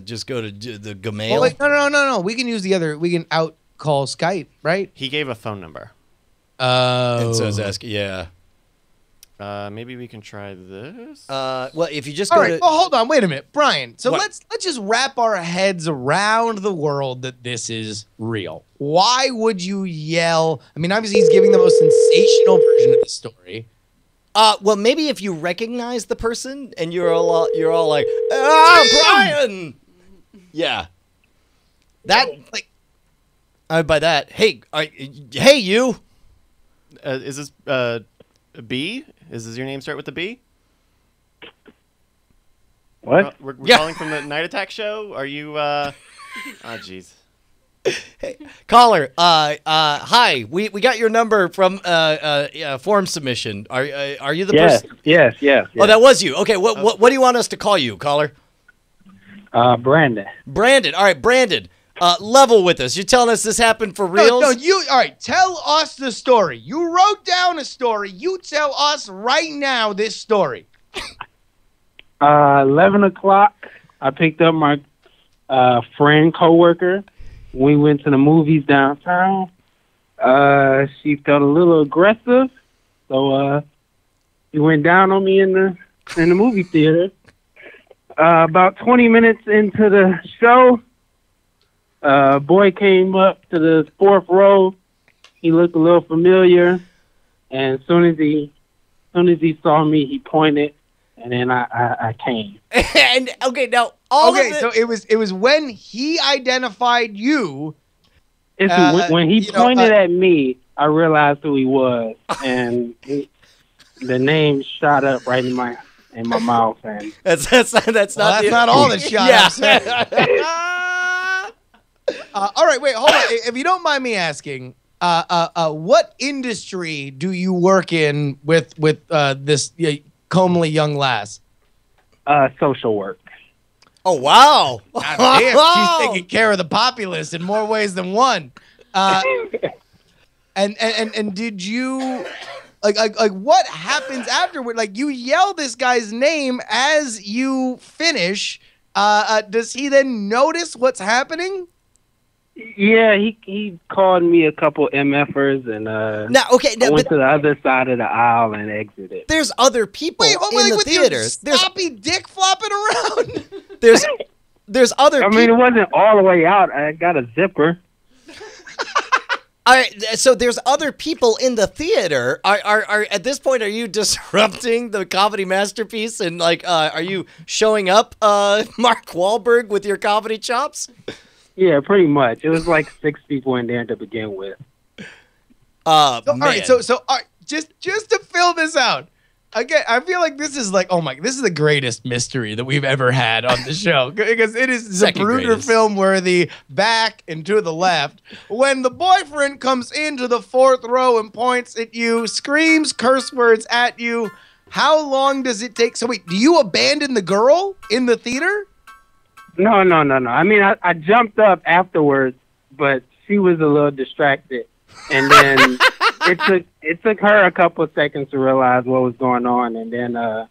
Just go to the Gmail. Oh, wait, no. We can use the other. We can out call Skype, right? He gave a phone number. And so it's asking, yeah. Maybe we can try this. Well, if you just All go right. to. Well, hold on. Wait a minute, Brian. So What? let's just wrap our heads around the world that this is real. Why would you yell? I mean, obviously he's giving the most sensational version of the story. Well, maybe if you recognize the person and you're all like, Brian. Yeah. That like. By that, hey, hey, you. Is this B? Is this your name start with the B? What? We're Yeah. calling from the Night Attack show. Are you? Oh, jeez. Hey, caller. Hi. We got your number from form submission. Are you the Yes, person? yes. Oh, that was you. Okay. What do you want us to call you, caller? Brandon. Brandon. All right, Brandon. Level with us. You're telling us this happened for reals? No, you. All right. Tell us the story. You wrote down a story. You tell us right now this story. 11 o'clock, I picked up my friend, coworker. We went to the movies downtown. She felt a little aggressive, so she went down on me in the movie theater. About 20 minutes into the show, a boy came up to the 4th row. He looked a little familiar, and as soon as he saw me, he pointed, and then I came. And okay, now all of it. So it was when he identified you. When he pointed at me, I realized who he was, and the name shot up right in my mouth. And That's That's not all that shot Yeah. up. All right, wait, hold on. If you don't mind me asking, What industry do you work in with this comely young lass? Social work. Oh, wow. God damn, she's taking care of the populace in more ways than one. And did you like what happens afterward? Like you yell this guy's name as you finish. Does he then notice what's happening? Yeah, he called me a couple MFers and I went to the other side of the aisle and exited. There's other people in the with theater. your sloppy dick flopping around. There's other people. I mean, it wasn't all the way out. I got a zipper. All right, so there's other people in the theater. Are at this point, are you disrupting the comedy masterpiece and like, are you showing up, Mark Wahlberg, with your comedy chops? Yeah, pretty much. It was like 6 people in there to begin with. All right, so just to fill this out. Again, I feel like this is like, this is the greatest mystery that we've ever had on the show because it is Zapruder film worthy, back and to the left. When the boyfriend comes into the fourth row and points at you, screams curse words at you, how long does it take? So wait, do you abandon the girl in the theater? No. I mean, I jumped up afterwards, but she was a little distracted, and then it took her a couple of seconds to realize what was going on, and then once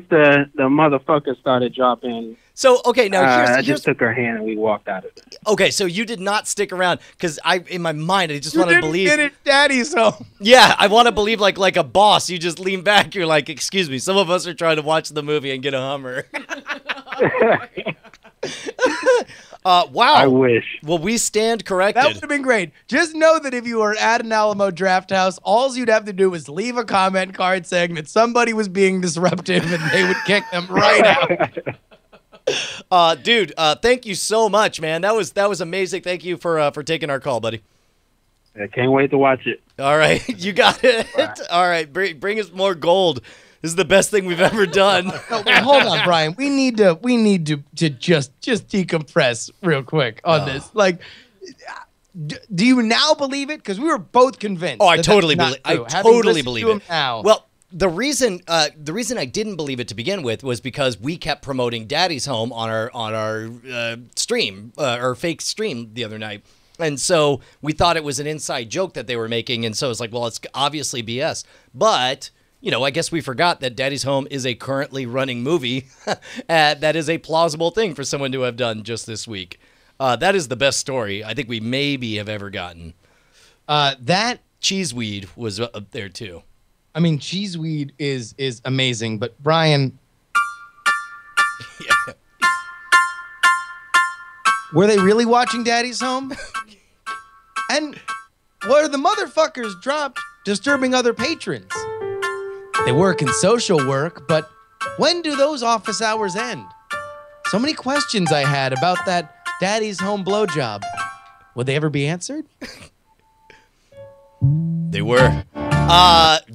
the motherfucker started dropping. So okay, now I just took her hand and we walked out of it. Okay, so you did not stick around because in my mind I just want to believe. You didn't finish Daddy's Home. Yeah, I want to believe like a boss. You just lean back. You're like, excuse me. Some of us are trying to watch the movie and get a Hummer. Wow. I wish. Well, we stand corrected. That would have been great. Just know that if you were at an Alamo Draft House, all you'd have to do was leave a comment card saying that somebody was being disruptive and they would kick them right out. Dude, thank you so much, man. That was amazing. Thank you for taking our call, buddy. I can't wait to watch it. All right, you got it. All right, bring us more gold. This is the best thing we've ever done. No, hold on, Brian. We need to just decompress real quick on this. Like, do you now believe it? Because we were both convinced. Oh, I totally believe. I totally believe it. Now. Well, the reason I didn't believe it to begin with was because we kept promoting Daddy's Home on our stream or fake stream the other night. And so we thought it was an inside joke that they were making. And so it's like, well, it's obviously BS. But, I guess we forgot that Daddy's Home is a currently running movie. That is a plausible thing for someone to have done just this week. That is the best story I think we maybe have ever gotten. That Cheeseweed was up there too. I mean, Cheeseweed is amazing. But, Brian, yeah. Were they really watching Daddy's Home? And were the motherfuckers dropped disturbing other patrons? They work in social work, but when do those office hours end? So many questions I had about that Daddy's Home blowjob. Would they ever be answered? They were.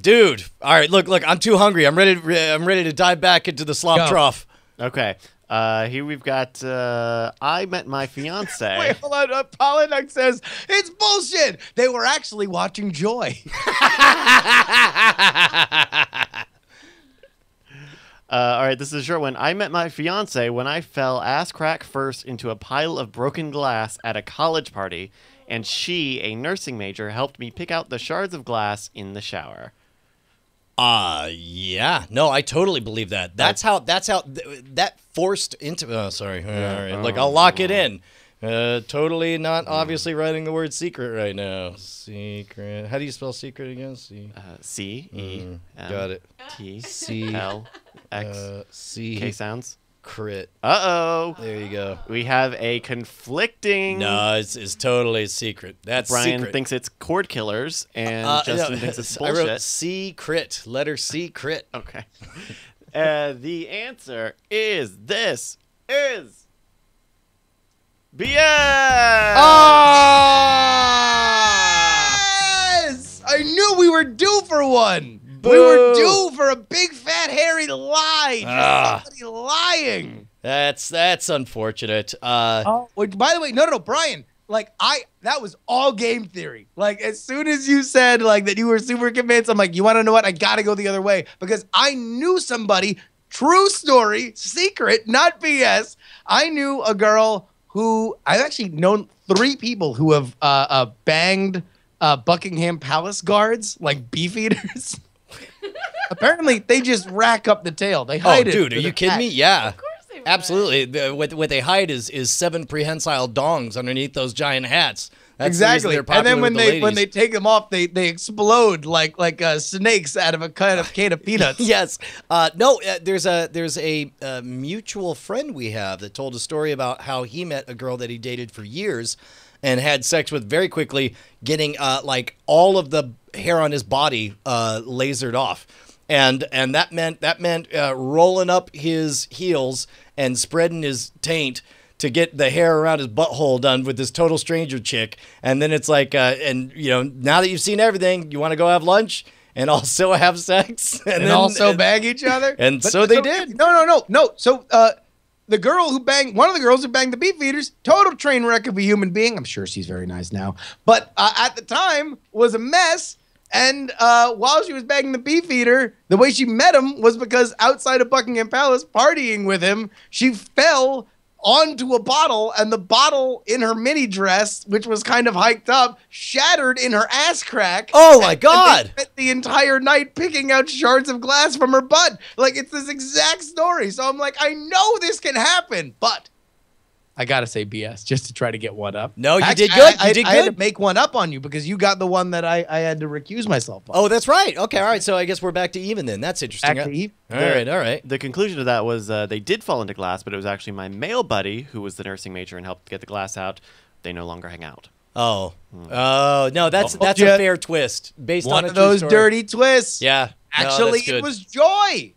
Dude. All right, look, I'm too hungry. I'm ready to dive back into the slop trough. Okay. Here we've got I Met My Fiance. Wait, hold on. Pollock says, it's bullshit. They were actually watching Joy. All right, this is a short one. I met my fiance when I fell ass crack first into a pile of broken glass at a college party, and she, a nursing major, helped me pick out the shards of glass in the shower. Yeah. No, I totally believe that. That's how that forced into. Oh, sorry. All right. Look, I'll lock it in. Totally not obviously writing the word secret right now. Secret. How do you spell secret again? C-E-M. Got it. T-C-L-X. K sounds. Crit. Uh-oh. There you go. We have a conflicting... No, it's totally secret. That's Brian secret. thinks it's cord killers, and Justin thinks it's bullshit. I wrote C crit. Letter C crit. Okay. The answer is this is... BS! Yes! I knew we were due for one. Boo. We were due for a big fat hairy lie. Just somebody lying. That's unfortunate. By the way, no, Brian. like that was all game theory. Like as soon as you said like that you were super convinced, I'm like, you want to know what? I got to go the other way because I knew somebody, true story, secret, not BS. I knew a girl who I've actually known 3 people who have banged Buckingham Palace guards like beefeaters. Apparently, they just rack up the tail. They hide it. Oh, dude, are you kidding me? Yeah. Of course they would. Absolutely. What they hide is 7 prehensile dongs underneath those giant hats. That's the reason Exactly. they're And then popular when with the when they ladies. take them off, they explode like snakes out of a can of peanuts. Yes. There's a mutual friend we have that told a story about how he met a girl that he dated for years and had sex with very quickly, getting like all of the hair on his body lasered off. And that meant rolling up his heels and spreading his taint to get the hair around his butthole done with this total stranger chick. And then it's like, and you know, now that you've seen everything, you want to go have lunch and also have sex And then, also bang each other. And so they did. No. So the girl who banged, one of the girls who banged the beefeaters, total train wreck of a human being. I'm sure she's very nice now. But at the time was a mess. And while she was banging the beefeater, the way she met him was because outside of Buckingham Palace, partying with him, she fell onto a bottle, and the bottle in her mini dress, which was kind of hiked up, shattered in her ass crack. Oh my God! And they spent the entire night picking out shards of glass from her butt. Like, it's this exact story. So I'm like, I know this can happen, but I gotta say BS just to try to get one up. No, you Actually, did good. You did I had good. to make one up on you because you got the one that I had to recuse myself on. Oh, that's right. Okay, all right. So I guess we're back to even then. That's interesting. Back to even. All right. The conclusion of that was they did fall into glass, but it was actually my male buddy who was the nursing major and helped get the glass out. They no longer hang out. Oh, no, that's a Yeah. fair twist based One on a of true those story. dirty twists. Yeah. No, Actually, that's good. it was joy.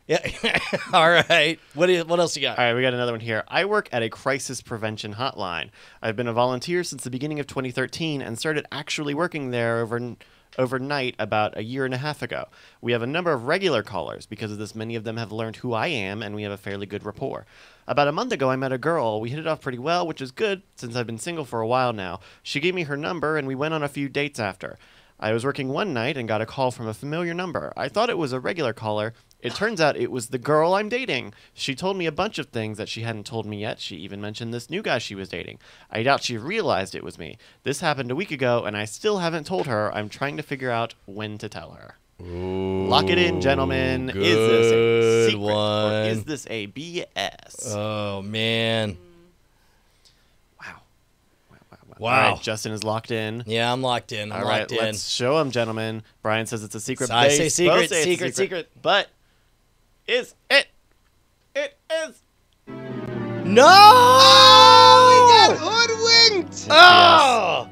Yeah. All right. What else you got? All right, we got another one here. I work at a crisis prevention hotline. I've been a volunteer since the beginning of 2013 and started actually working there overnight about a year and a half ago. We have a number of regular callers. Because of this, many of them have learned who I am, and we have a fairly good rapport. About a month ago, I met a girl. We hit it off pretty well, which is good since I've been single for a while now. She gave me her number, and we went on a few dates after. I was working one night and got a call from a familiar number. I thought it was a regular caller. It turns out it was the girl I'm dating. She told me a bunch of things that she hadn't told me yet. She even mentioned this new guy she was dating. I doubt she realized it was me. This happened a week ago, and I still haven't told her. I'm trying to figure out when to tell her. Ooh, Lock it in, gentlemen. Is this a good secret one. or is this a BS? Oh man. Wow. All right, Justin is locked in. Yeah, I'm locked in. I'm All right, locked in. let's show him, gentlemen. Brian says it's a secret. So I They say both secret, say it's a secret. But is it? It is. No! Oh, we got hoodwinked. Oh!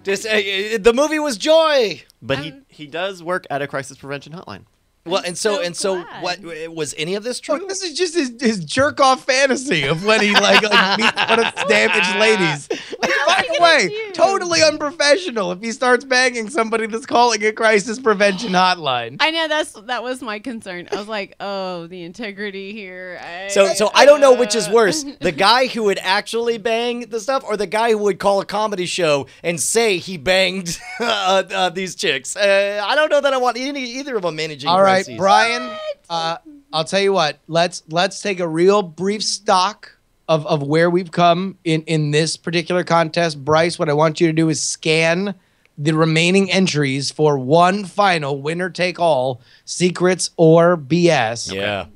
Just the movie was Joy. But he does work at a crisis prevention hotline. Well, and so glad. what was any of this true? Look, this is just his jerk off fantasy of when he like meets one of the damaged ladies. Like, by the way, totally unprofessional if he starts banging somebody that's calling a crisis prevention hotline. I know that was my concern. I was like, oh, the integrity here. So I don't know which is worse, the guy who would actually bang the stuff, or the guy who would call a comedy show and say he banged these chicks. I don't know that I want either of them managing. All right, crises. Brian. I'll tell you what. Let's take a real brief stock of where we've come in this particular contest. Bryce, what I want you to do is scan the remaining entries for one final winner take all, secrets or BS. Yeah.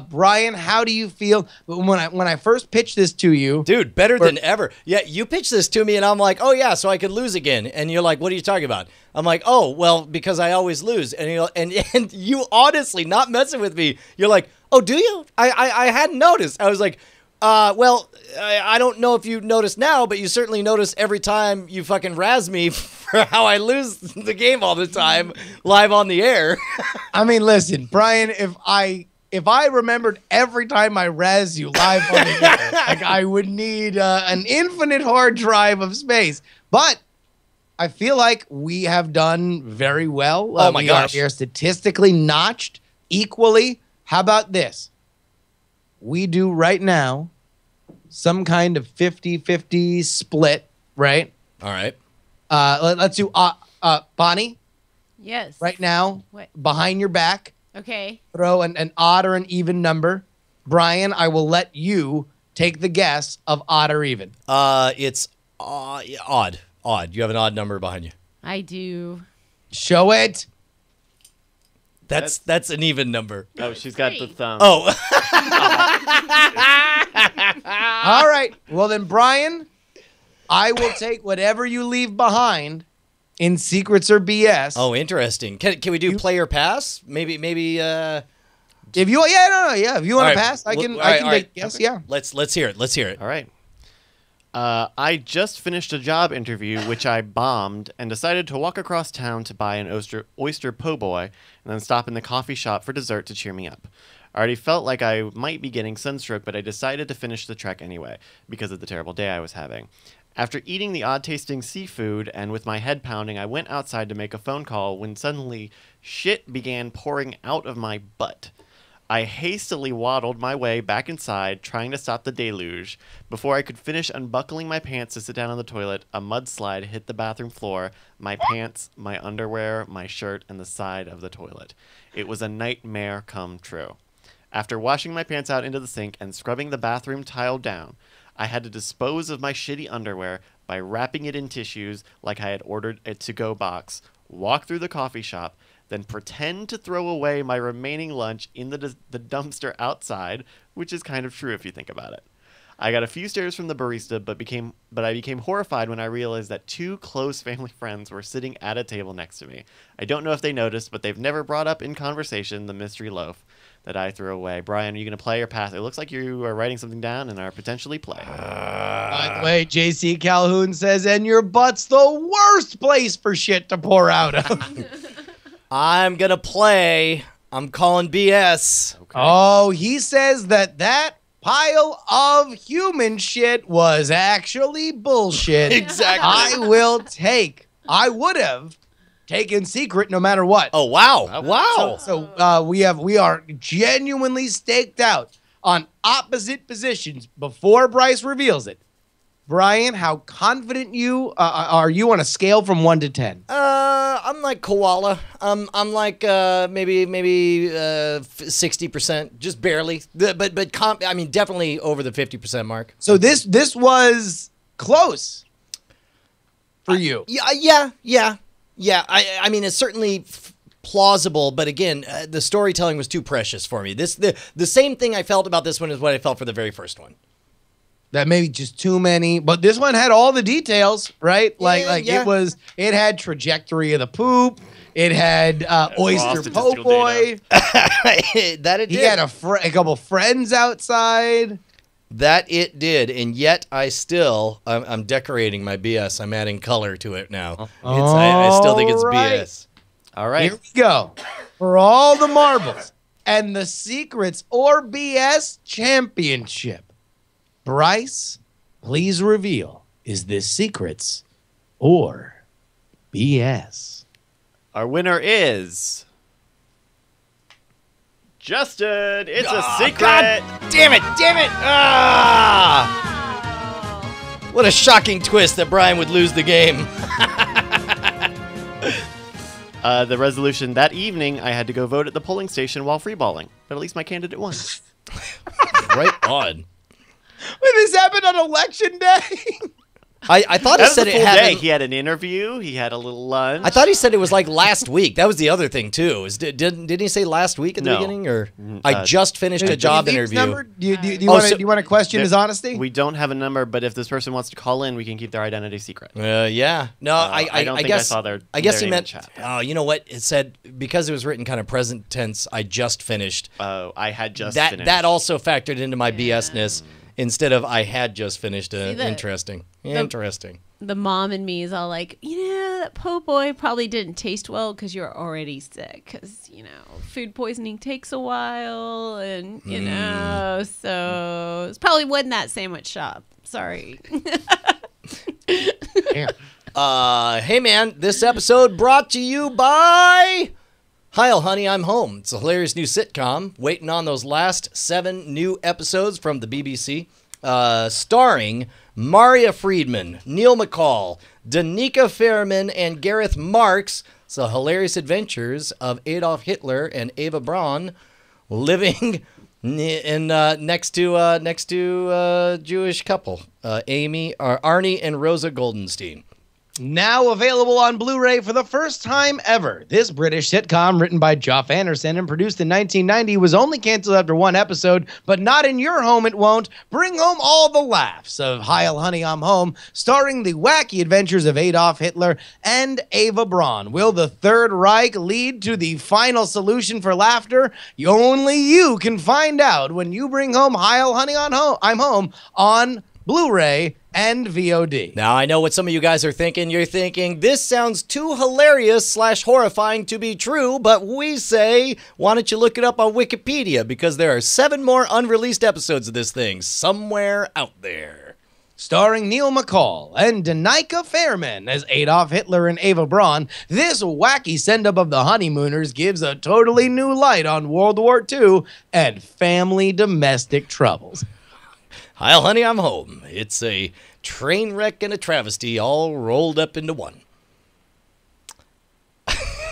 Brian, how do you feel when I first pitched this to you? Dude, better than ever. Yeah, you pitched this to me, and I'm like, oh, yeah, so I could lose again. And you're like, what are you talking about? I'm like, oh, well, because I always lose. And and you honestly, not messing with me, you're like, oh, do you? I hadn't noticed. I was like, well, I don't know if you notice now, but you certainly notice every time you fucking razz me for how I lose the game all the time live on the air. I mean, listen, Brian, if I remembered every time I razz you live on the air, like I would need an infinite hard drive of space. But I feel like we have done very well. Oh my gosh. We are statistically notched equally. How about this? We do right now some kind of 50-50 split right? All right. Let's do Bonnie Yes. right now. What? Behind your back. Okay. Throw an odd or an even number. Brian, I will let you take the guess of odd or even. It's odd. Odd. You have an odd number behind you. I do. Show it. That's an even number. Oh, she's got the thumb. Oh. All right. Well, then, Brian, I will take whatever you leave behind in secrets or BS. Oh, interesting. Can we do play or pass? Maybe. If you, if you want to pass, I can take guess. Yeah. Let's hear it. Let's hear it. All right. I just finished a job interview, which I bombed, and decided to walk across town to buy an oyster po' boy, and then stop in the coffee shop for dessert to cheer me up. I already felt like I might be getting sunstroke, but I decided to finish the trek anyway, because of the terrible day I was having. After eating the odd-tasting seafood, and with my head pounding, I went outside to make a phone call when suddenly shit began pouring out of my butt. I hastily waddled my way back inside, trying to stop the deluge. Before I could finish unbuckling my pants to sit down on the toilet, a mudslide hit the bathroom floor, my pants, my underwear, my shirt, and the side of the toilet. It was a nightmare come true. After washing my pants out into the sink and scrubbing the bathroom tile down, I had to dispose of my shitty underwear by wrapping it in tissues like I had ordered a to-go box, walk through the coffee shop, then pretend to throw away my remaining lunch in the dumpster outside, which is kind of true if you think about it. I got a few stares from the barista, but I became horrified when I realized that two close family friends were sitting at a table next to me. I don't know if they noticed, but they've never brought up in conversation the mystery loaf that I threw away. Brian, are you going to play or pass? It looks like you are writing something down and are potentially playing. By the way, JC Calhoun says, and your butt's the worst place for shit to pour out of. I'm going to play. I'm calling BS. Okay. Oh, he says that pile of human shit was actually bullshit. Exactly. I would have taken secret no matter what. Oh, wow. Wow. So we are genuinely staked out on opposite positions before Bryce reveals it. Brian, how confident are you on a scale from 1 to 10? I'm like koala. I'm like maybe 60%, just barely. But definitely over the 50% mark. So this was close for you. Yeah. I mean, it's certainly plausible, but again, the storytelling was too precious for me. The same thing I felt about this one is what I felt for the very first one. That maybe just too many, but this one had all the details, right? Yeah. It had trajectory of the poop. It had oyster po' boy. That it did. He had a couple friends outside. That it did, and yet I'm decorating my BS. I'm adding color to it now. I still think it's BS. All right. Here we go. For all the marbles and the secrets or BS championship. Bryce, please reveal, is this secrets or BS? Our winner is Justin. It's a secret. God damn it. Ah! What a shocking twist that Brian would lose the game. The resolution that evening, I had to go vote at the polling station while freeballing, but at least my candidate won. Right on. Wait, this happened on election day? I thought he said it happened. He had an interview. He had a little lunch. I thought he said it was like last week. That was the other thing too. Didn't he say last week at the No. beginning? Or I just finished a job interview. Do you want to question his honesty? We don't have a number, but if this person wants to call in, we can keep their identity secret. Yeah. No, I don't think I guess saw their I guess name he in meant. chat. Oh, you know what? It said because it was written kind of present tense. I just finished. Oh, I had just That finished. that also factored into my BS-ness instead of I had just finished. Interesting. The mom in me is all like, that po' boy probably didn't taste well because you're already sick. Because, food poisoning takes a while. And, so it's probably wasn't that sandwich shop. Sorry. Hey, man, this episode brought to you by Heil, Honey, I'm Home. It's a hilarious new sitcom waiting on those last 7 new episodes from the BBC. starring Maria Friedman, Neil McCall, Danica Fairman, and Gareth Marks. It's the hilarious adventures of Adolf Hitler and Eva Braun living in next to a Jewish couple, Arnie and Rosa Goldenstein. Now available on Blu-ray for the first time ever. This British sitcom, written by Geoff Anderson and produced in 1990, was only canceled after one episode, but not in your home it won't. Bring home all the laughs of Heil Honey, I'm Home, starring the wacky adventures of Adolf Hitler and Eva Braun. Will the Third Reich lead to the final solution for laughter? Only you can find out when you bring home Heil Honey, I'm Home on Blu-ray and VOD. Now, I know what some of you guys are thinking. You're thinking, this sounds too hilarious/horrifying to be true, but we say, why don't you look it up on Wikipedia, because there are 7 more unreleased episodes of this thing somewhere out there. Starring Neil McCall and Danica Fairman as Adolf Hitler and Eva Braun, this wacky send-up of the honeymooners gives a totally new light on World War II and family domestic troubles. Heil Honey, I'm Home. It's a train wreck and a travesty all rolled up into one.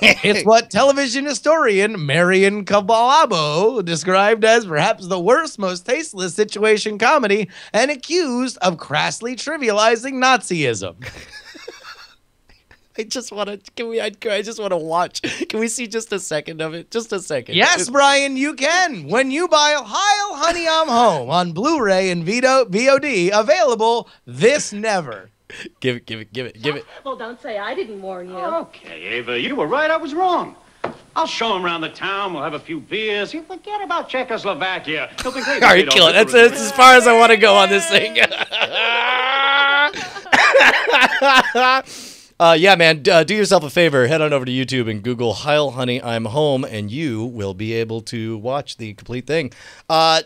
It's what television historian Marion Cabalabo described as perhaps the worst, most tasteless situation comedy and accused of crassly trivializing Nazism. I just want to, I just want to watch. Can we see just a second of it? Just a second. Yes, Brian, you can. When you buy Heil Honey, I'm Home on Blu-ray and VOD, available this never. Give it. Well, don't say I didn't warn you. Okay, Ava, you were right. I was wrong. I'll show him around the town. We'll have a few beers. You forget about Czechoslovakia. He'll think they All right, kill it. That's as far as I want to go on this thing. Yeah, man, do yourself a favor. Head on over to YouTube and Google Heil Honey, I'm Home, and you will be able to watch the complete thing.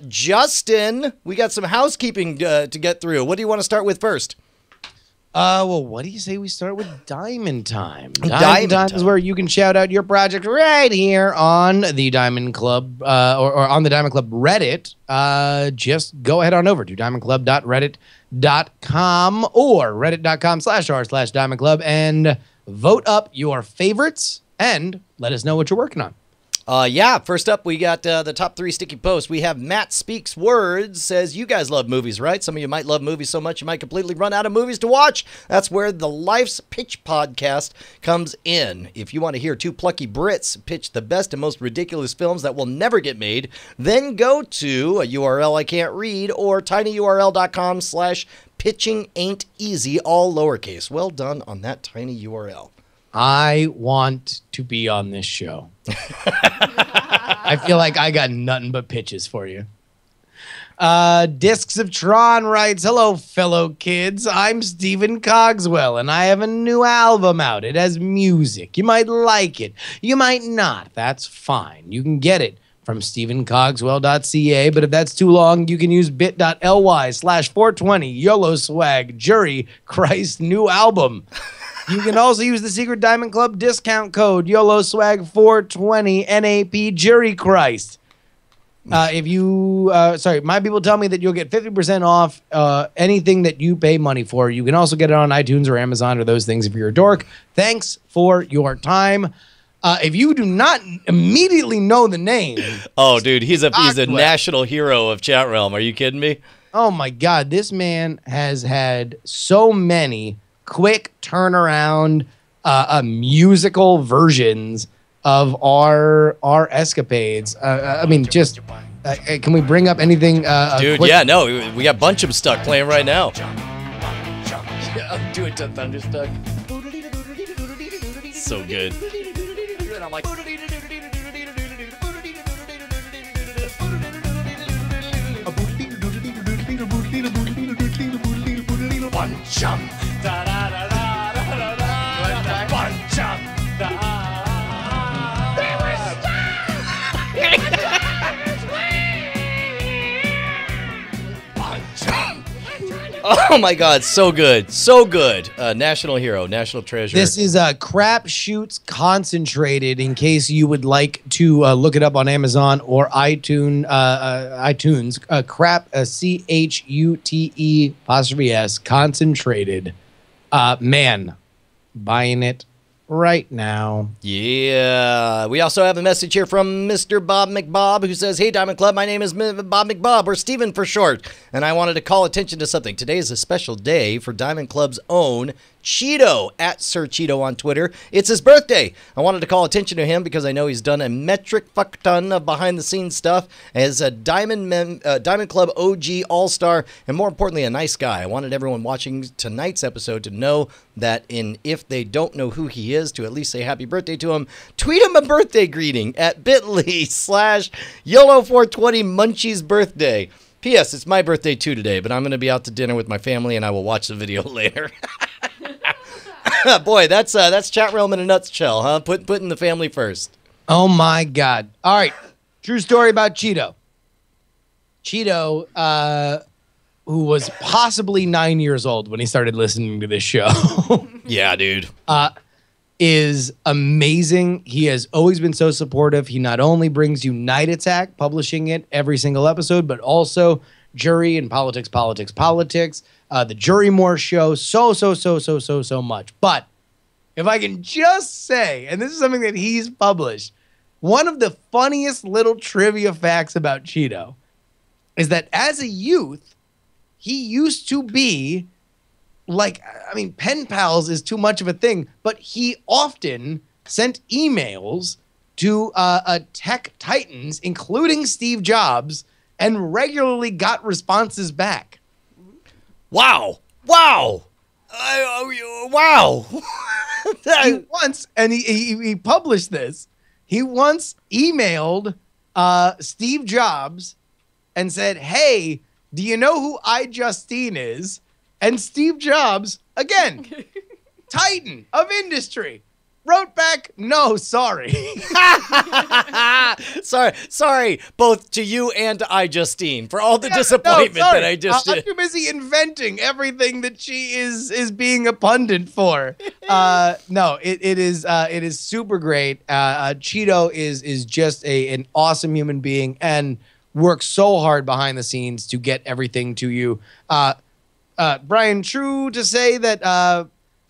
Justin, we got some housekeeping to get through. What do you want to start with first? Well, what do you say we start with Diamond Time? Diamond Time is where you can shout out your project right here on the Diamond Club, or on the Diamond Club Reddit. Just go ahead on over to diamondclub.reddit.com or reddit.com/r/Diamond Club and vote up your favorites and let us know what you're working on. Yeah, first up, we got the top 3 sticky posts. We have Matt Speaks Words, says, you guys love movies, right? Some of you might love movies so much you might completely run out of movies to watch. That's where the Life's Pitch podcast comes in. If you want to hear 2 plucky Brits pitch the best and most ridiculous films that will never get made, then go to a URL I can't read or tinyurl.com/pitchingain'teasy, all lowercase. Well done on that tiny URL. I want to be on this show. I feel like I got nothing but pitches for you. Discs of Tron writes, hello, fellow kids. I'm Stephen Cogswell, and I have a new album out. It has music. You might like it. You might not. That's fine. You can get it from stephencogswell.ca, but if that's too long, you can use bit.ly/420 YOLO swag jury Christ new album. You can also use the secret Diamond Club discount code YOLO swag 420 NAP jury Christ. If you, my people tell me that you'll get 50% off anything that you pay money for. You can also get it on iTunes or Amazon or those things if you're a dork. Thanks for your time. If you do not immediately know the name. Oh, dude, he's a national hero of Chat Realm. Are you kidding me? Oh, my God. This man has had so many quick turnaround musical versions of our escapades. I mean, just can we bring up anything? Dude, yeah, no, we got Bunch'em Stuck playing right now. Yeah, do it to Thunderstuck. So good. And I'm like, Bunch'em. Oh my God, so good, so good. National hero, national treasure. This is Crap Shoots Concentrated. In case you would like to look it up on Amazon or iTunes, Crap CHUTE Concentrated. Man, buying it right now. Yeah. We also have a message here from Mr. Bob McBob, who says, "Hey, Diamond Club, my name is Bob McBob, or Steven for short, and I wanted to call attention to something. Today is a special day for Diamond Club's own Cheeto, at Sir Cheeto on Twitter. It's his birthday. I wanted to call attention to him because I know he's done a metric fuck ton of behind-the-scenes stuff as a Diamond Club OG All-Star, and more importantly, a nice guy. I wanted everyone watching tonight's episode to know that if they don't know who he is, to at least say happy birthday to him. Tweet him a birthday greeting at bit.ly/YOLO420 Munchie's birthday. P.S. It's my birthday too today, but I'm going to be out to dinner with my family, and I will watch the video later." Boy, that's chat realm in a nutshell, huh? Putting the family first. Oh my God! All right, true story about Cheeto. Cheeto, who was possibly 9 years old when he started listening to this show. Yeah, dude. Is amazing. He has always been so supportive. He not only brings you Night Attack, publishing it every single episode, but also Jury and Politics, the Jury More show, so much. But if I can just say, and this is something that he's published, one of the funniest little trivia facts about Cheeto is that as a youth, he used to be pen pals is too much of a thing, but he often sent emails to tech titans, including Steve Jobs, and regularly got responses back. Wow. Wow. Wow. He published this. He once emailed Steve Jobs and said, "Hey, do you know who iJustine is?" And Steve Jobs, again, titan of industry, wrote back, "No, sorry." sorry, both to you and to iJustine for all the disappointment that I just did. I'm too busy inventing everything that she is being a pundit for. No, it is super great. Cheeto is just an awesome human being and works so hard behind the scenes to get everything to you. Brian, true to say that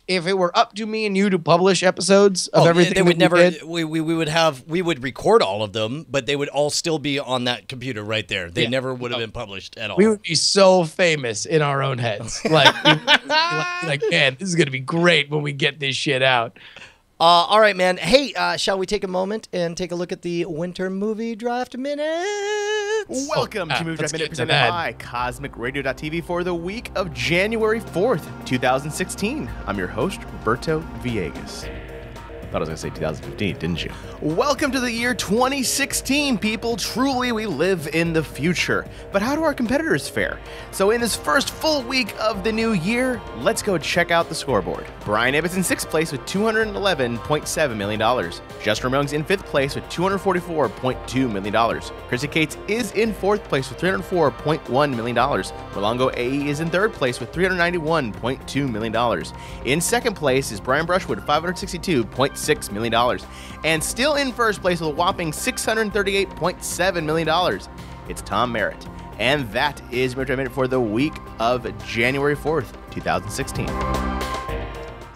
if it were up to me and you to publish episodes of everything, they would that we would record all of them, but they would all still be on that computer right there. They never would have been published at all. We would be so famous in our own heads. Like, man, this is gonna be great when we get this shit out. All right, man. Hey, shall we take a moment and take a look at the winter movie draft minutes? Welcome to Movie Draft Minute, presented by CosmicRadio.tv for the week of January 4th, 2016. I'm your host, Roberto Villegas. Thought I was going to say 2015, didn't you? Welcome to the year 2016, people. Truly, we live in the future. But how do our competitors fare? So in this first full week of the new year, let's go check out the scoreboard. Brian Ibbott's in 6th place with $211.7 million. Just Ramone's in 5th place with $244.2 million. Chrissy Cates is in 4th place with $304.1 million. Rolongo AE is in 3rd place with $391.2 million. In 2nd place is Brian Brushwood, $562.6 million. And still in 1st place with a whopping $638.7 million, it's Tom Merritt. And that is Movie Draft Minute for the week of January 4th, 2016.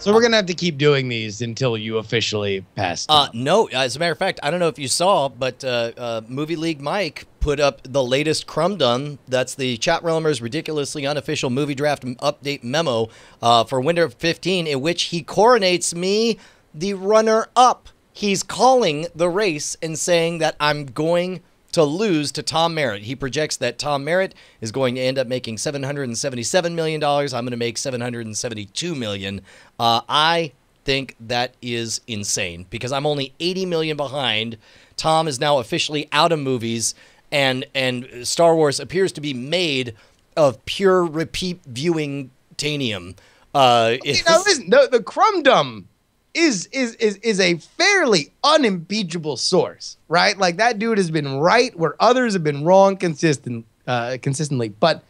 So we're going to have to keep doing these until you officially pass. No, as a matter of fact, I don't know if you saw, but Movie League Mike put up the latest Crumdom. That's the Chat Realmers Ridiculously Unofficial Movie Draft Update Memo for Winter 15, in which he coronates me the runner-up. He's calling the race and saying that I'm going to lose to Tom Merritt. He projects that Tom Merritt is going to end up making $777 million. I'm going to make $772 million. I think that is insane because I'm only $80 million behind. Tom is now officially out of movies, and Star Wars appears to be made of pure repeat viewing tanium. Listen, the Crumdom is a fairly unimpeachable source, right? Like, that dude has been right where others have been wrong consistently. But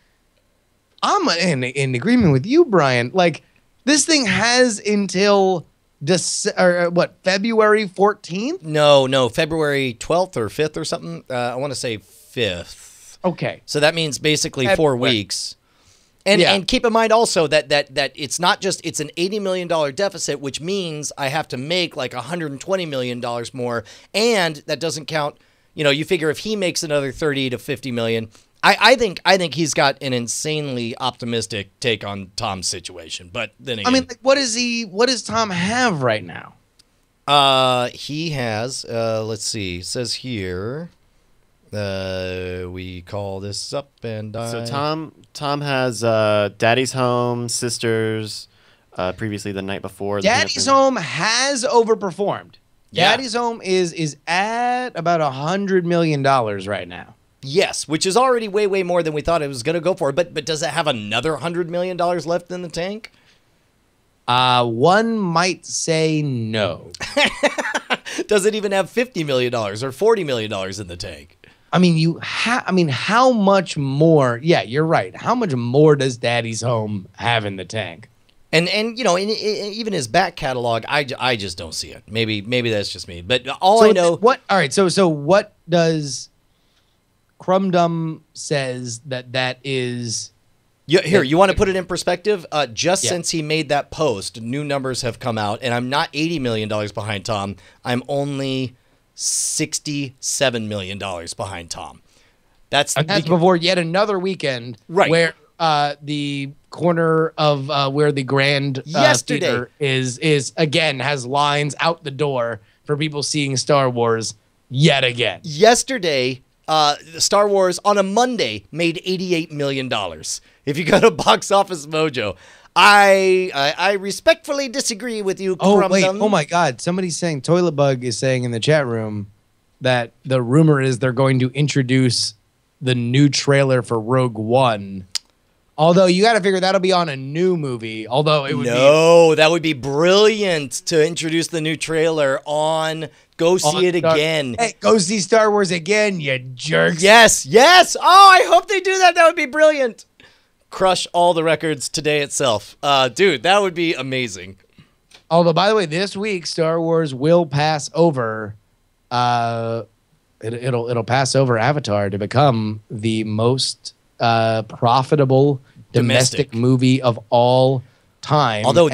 I'm in agreement with you, Brian. Like, this thing has until February 14th? No, February 12th or 5th or something. I want to say 5th. Okay. So that means basically 4 weeks. And keep in mind also that it's not just, it's an $80 million deficit, which means I have to make like $120 million more. And that doesn't count, you figure if he makes another 30 to 50 million, I think he's got an insanely optimistic take on Tom's situation. But then again, I mean, like, what does Tom have right now? He has, let's see, it says here, we call this up and die. So Tom has Daddy's Home, Sisters, previously the night before. Daddy's Home has overperformed. Yeah. Daddy's Home is at about $100 million right now. Yes, which is already way more than we thought it was going to go for. But does it have another $100 million left in the tank? One might say no. Does it even have $50 million or $40 million in the tank? I mean, how much more? Yeah, you're right. How much more does Daddy's Home have in the tank? And even his back catalog, I just don't see it. Maybe that's just me. But I know. All right. So what does Crumdum says that is? Here, you want to put it in perspective? Since he made that post, new numbers have come out, and I'm not $80 million behind Tom. I'm only $67 million behind Tom. That's before yet another weekend, right? Where the corner of where the Grand Theater is again has lines out the door for people seeing Star Wars yet again. Yesterday, Star Wars on a Monday made $88 million. If you go to Box Office Mojo, I respectfully disagree with you. Oh wait! Oh my God! Somebody's saying Toilet Bug is saying in the chat room that the rumor is they're going to introduce the new trailer for Rogue One. Although you got to figure that'll be on a new movie. Although it would that would be brilliant to introduce the new trailer on. Go see it again. Hey, go see Star Wars again, you jerks. Yes. Oh, I hope they do that. That would be brilliant. Crush all the records today itself. Dude, that would be amazing. Although, by the way, this week Star Wars will pass over. It'll pass over Avatar to become the most profitable domestic movie of all time. Although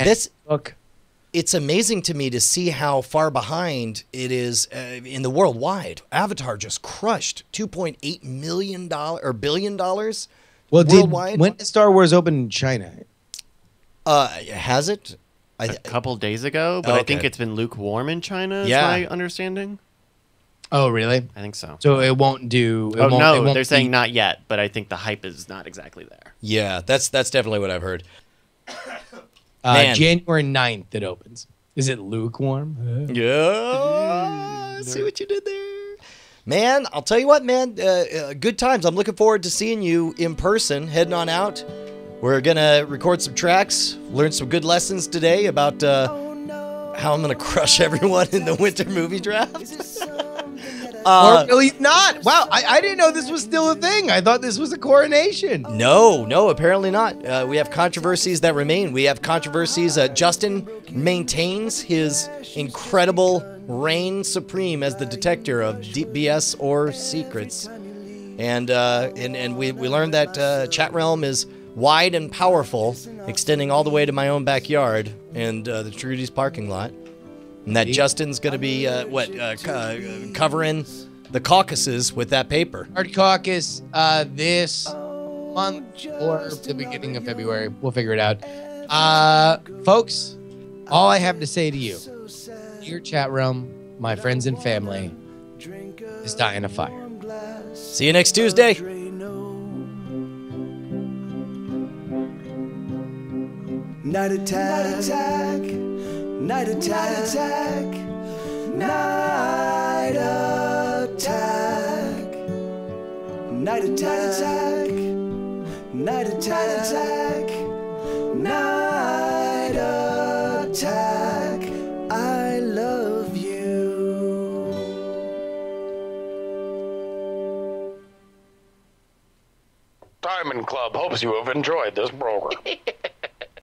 it's amazing to me to see how far behind it is in the worldwide. Avatar just crushed $2.8 million or billion dollars. Well, worldwide. When did Star Wars open in China? Has it? A couple days ago, but I think it's been lukewarm in China, is my understanding. Oh, really? I think so. So it won't do... They're saying not yet, but I think the hype is not exactly there. Yeah, that's definitely what I've heard. January 9th it opens. Is it lukewarm? Yeah. See what you did there? Man, I'll tell you what, man. Good times. I'm looking forward to seeing you in person, heading on out. We're going to record some tracks, learn some good lessons today about how I'm going to crush everyone in the winter movie draft. Or really not. Wow, I didn't know this was still a thing. I thought this was a coronation. No, apparently not. We have controversies that remain. We have controversies. Justin maintains his incredible reign supreme as the detector of BS or secrets. And we learned that Chat Realm is wide and powerful, extending all the way to my own backyard and the Trudy's parking lot. And that Justin's going to be, covering the caucuses with that paper. Hard caucus this month or the beginning of February. We'll figure it out. Folks, all I have to say to you, your chat realm, my friends and family, is dying a fire. See you next Tuesday. Night attack. Night attack. Night attack. Night attack. Night attack. Night attack. I love you. Diamond Club hopes you have enjoyed this program.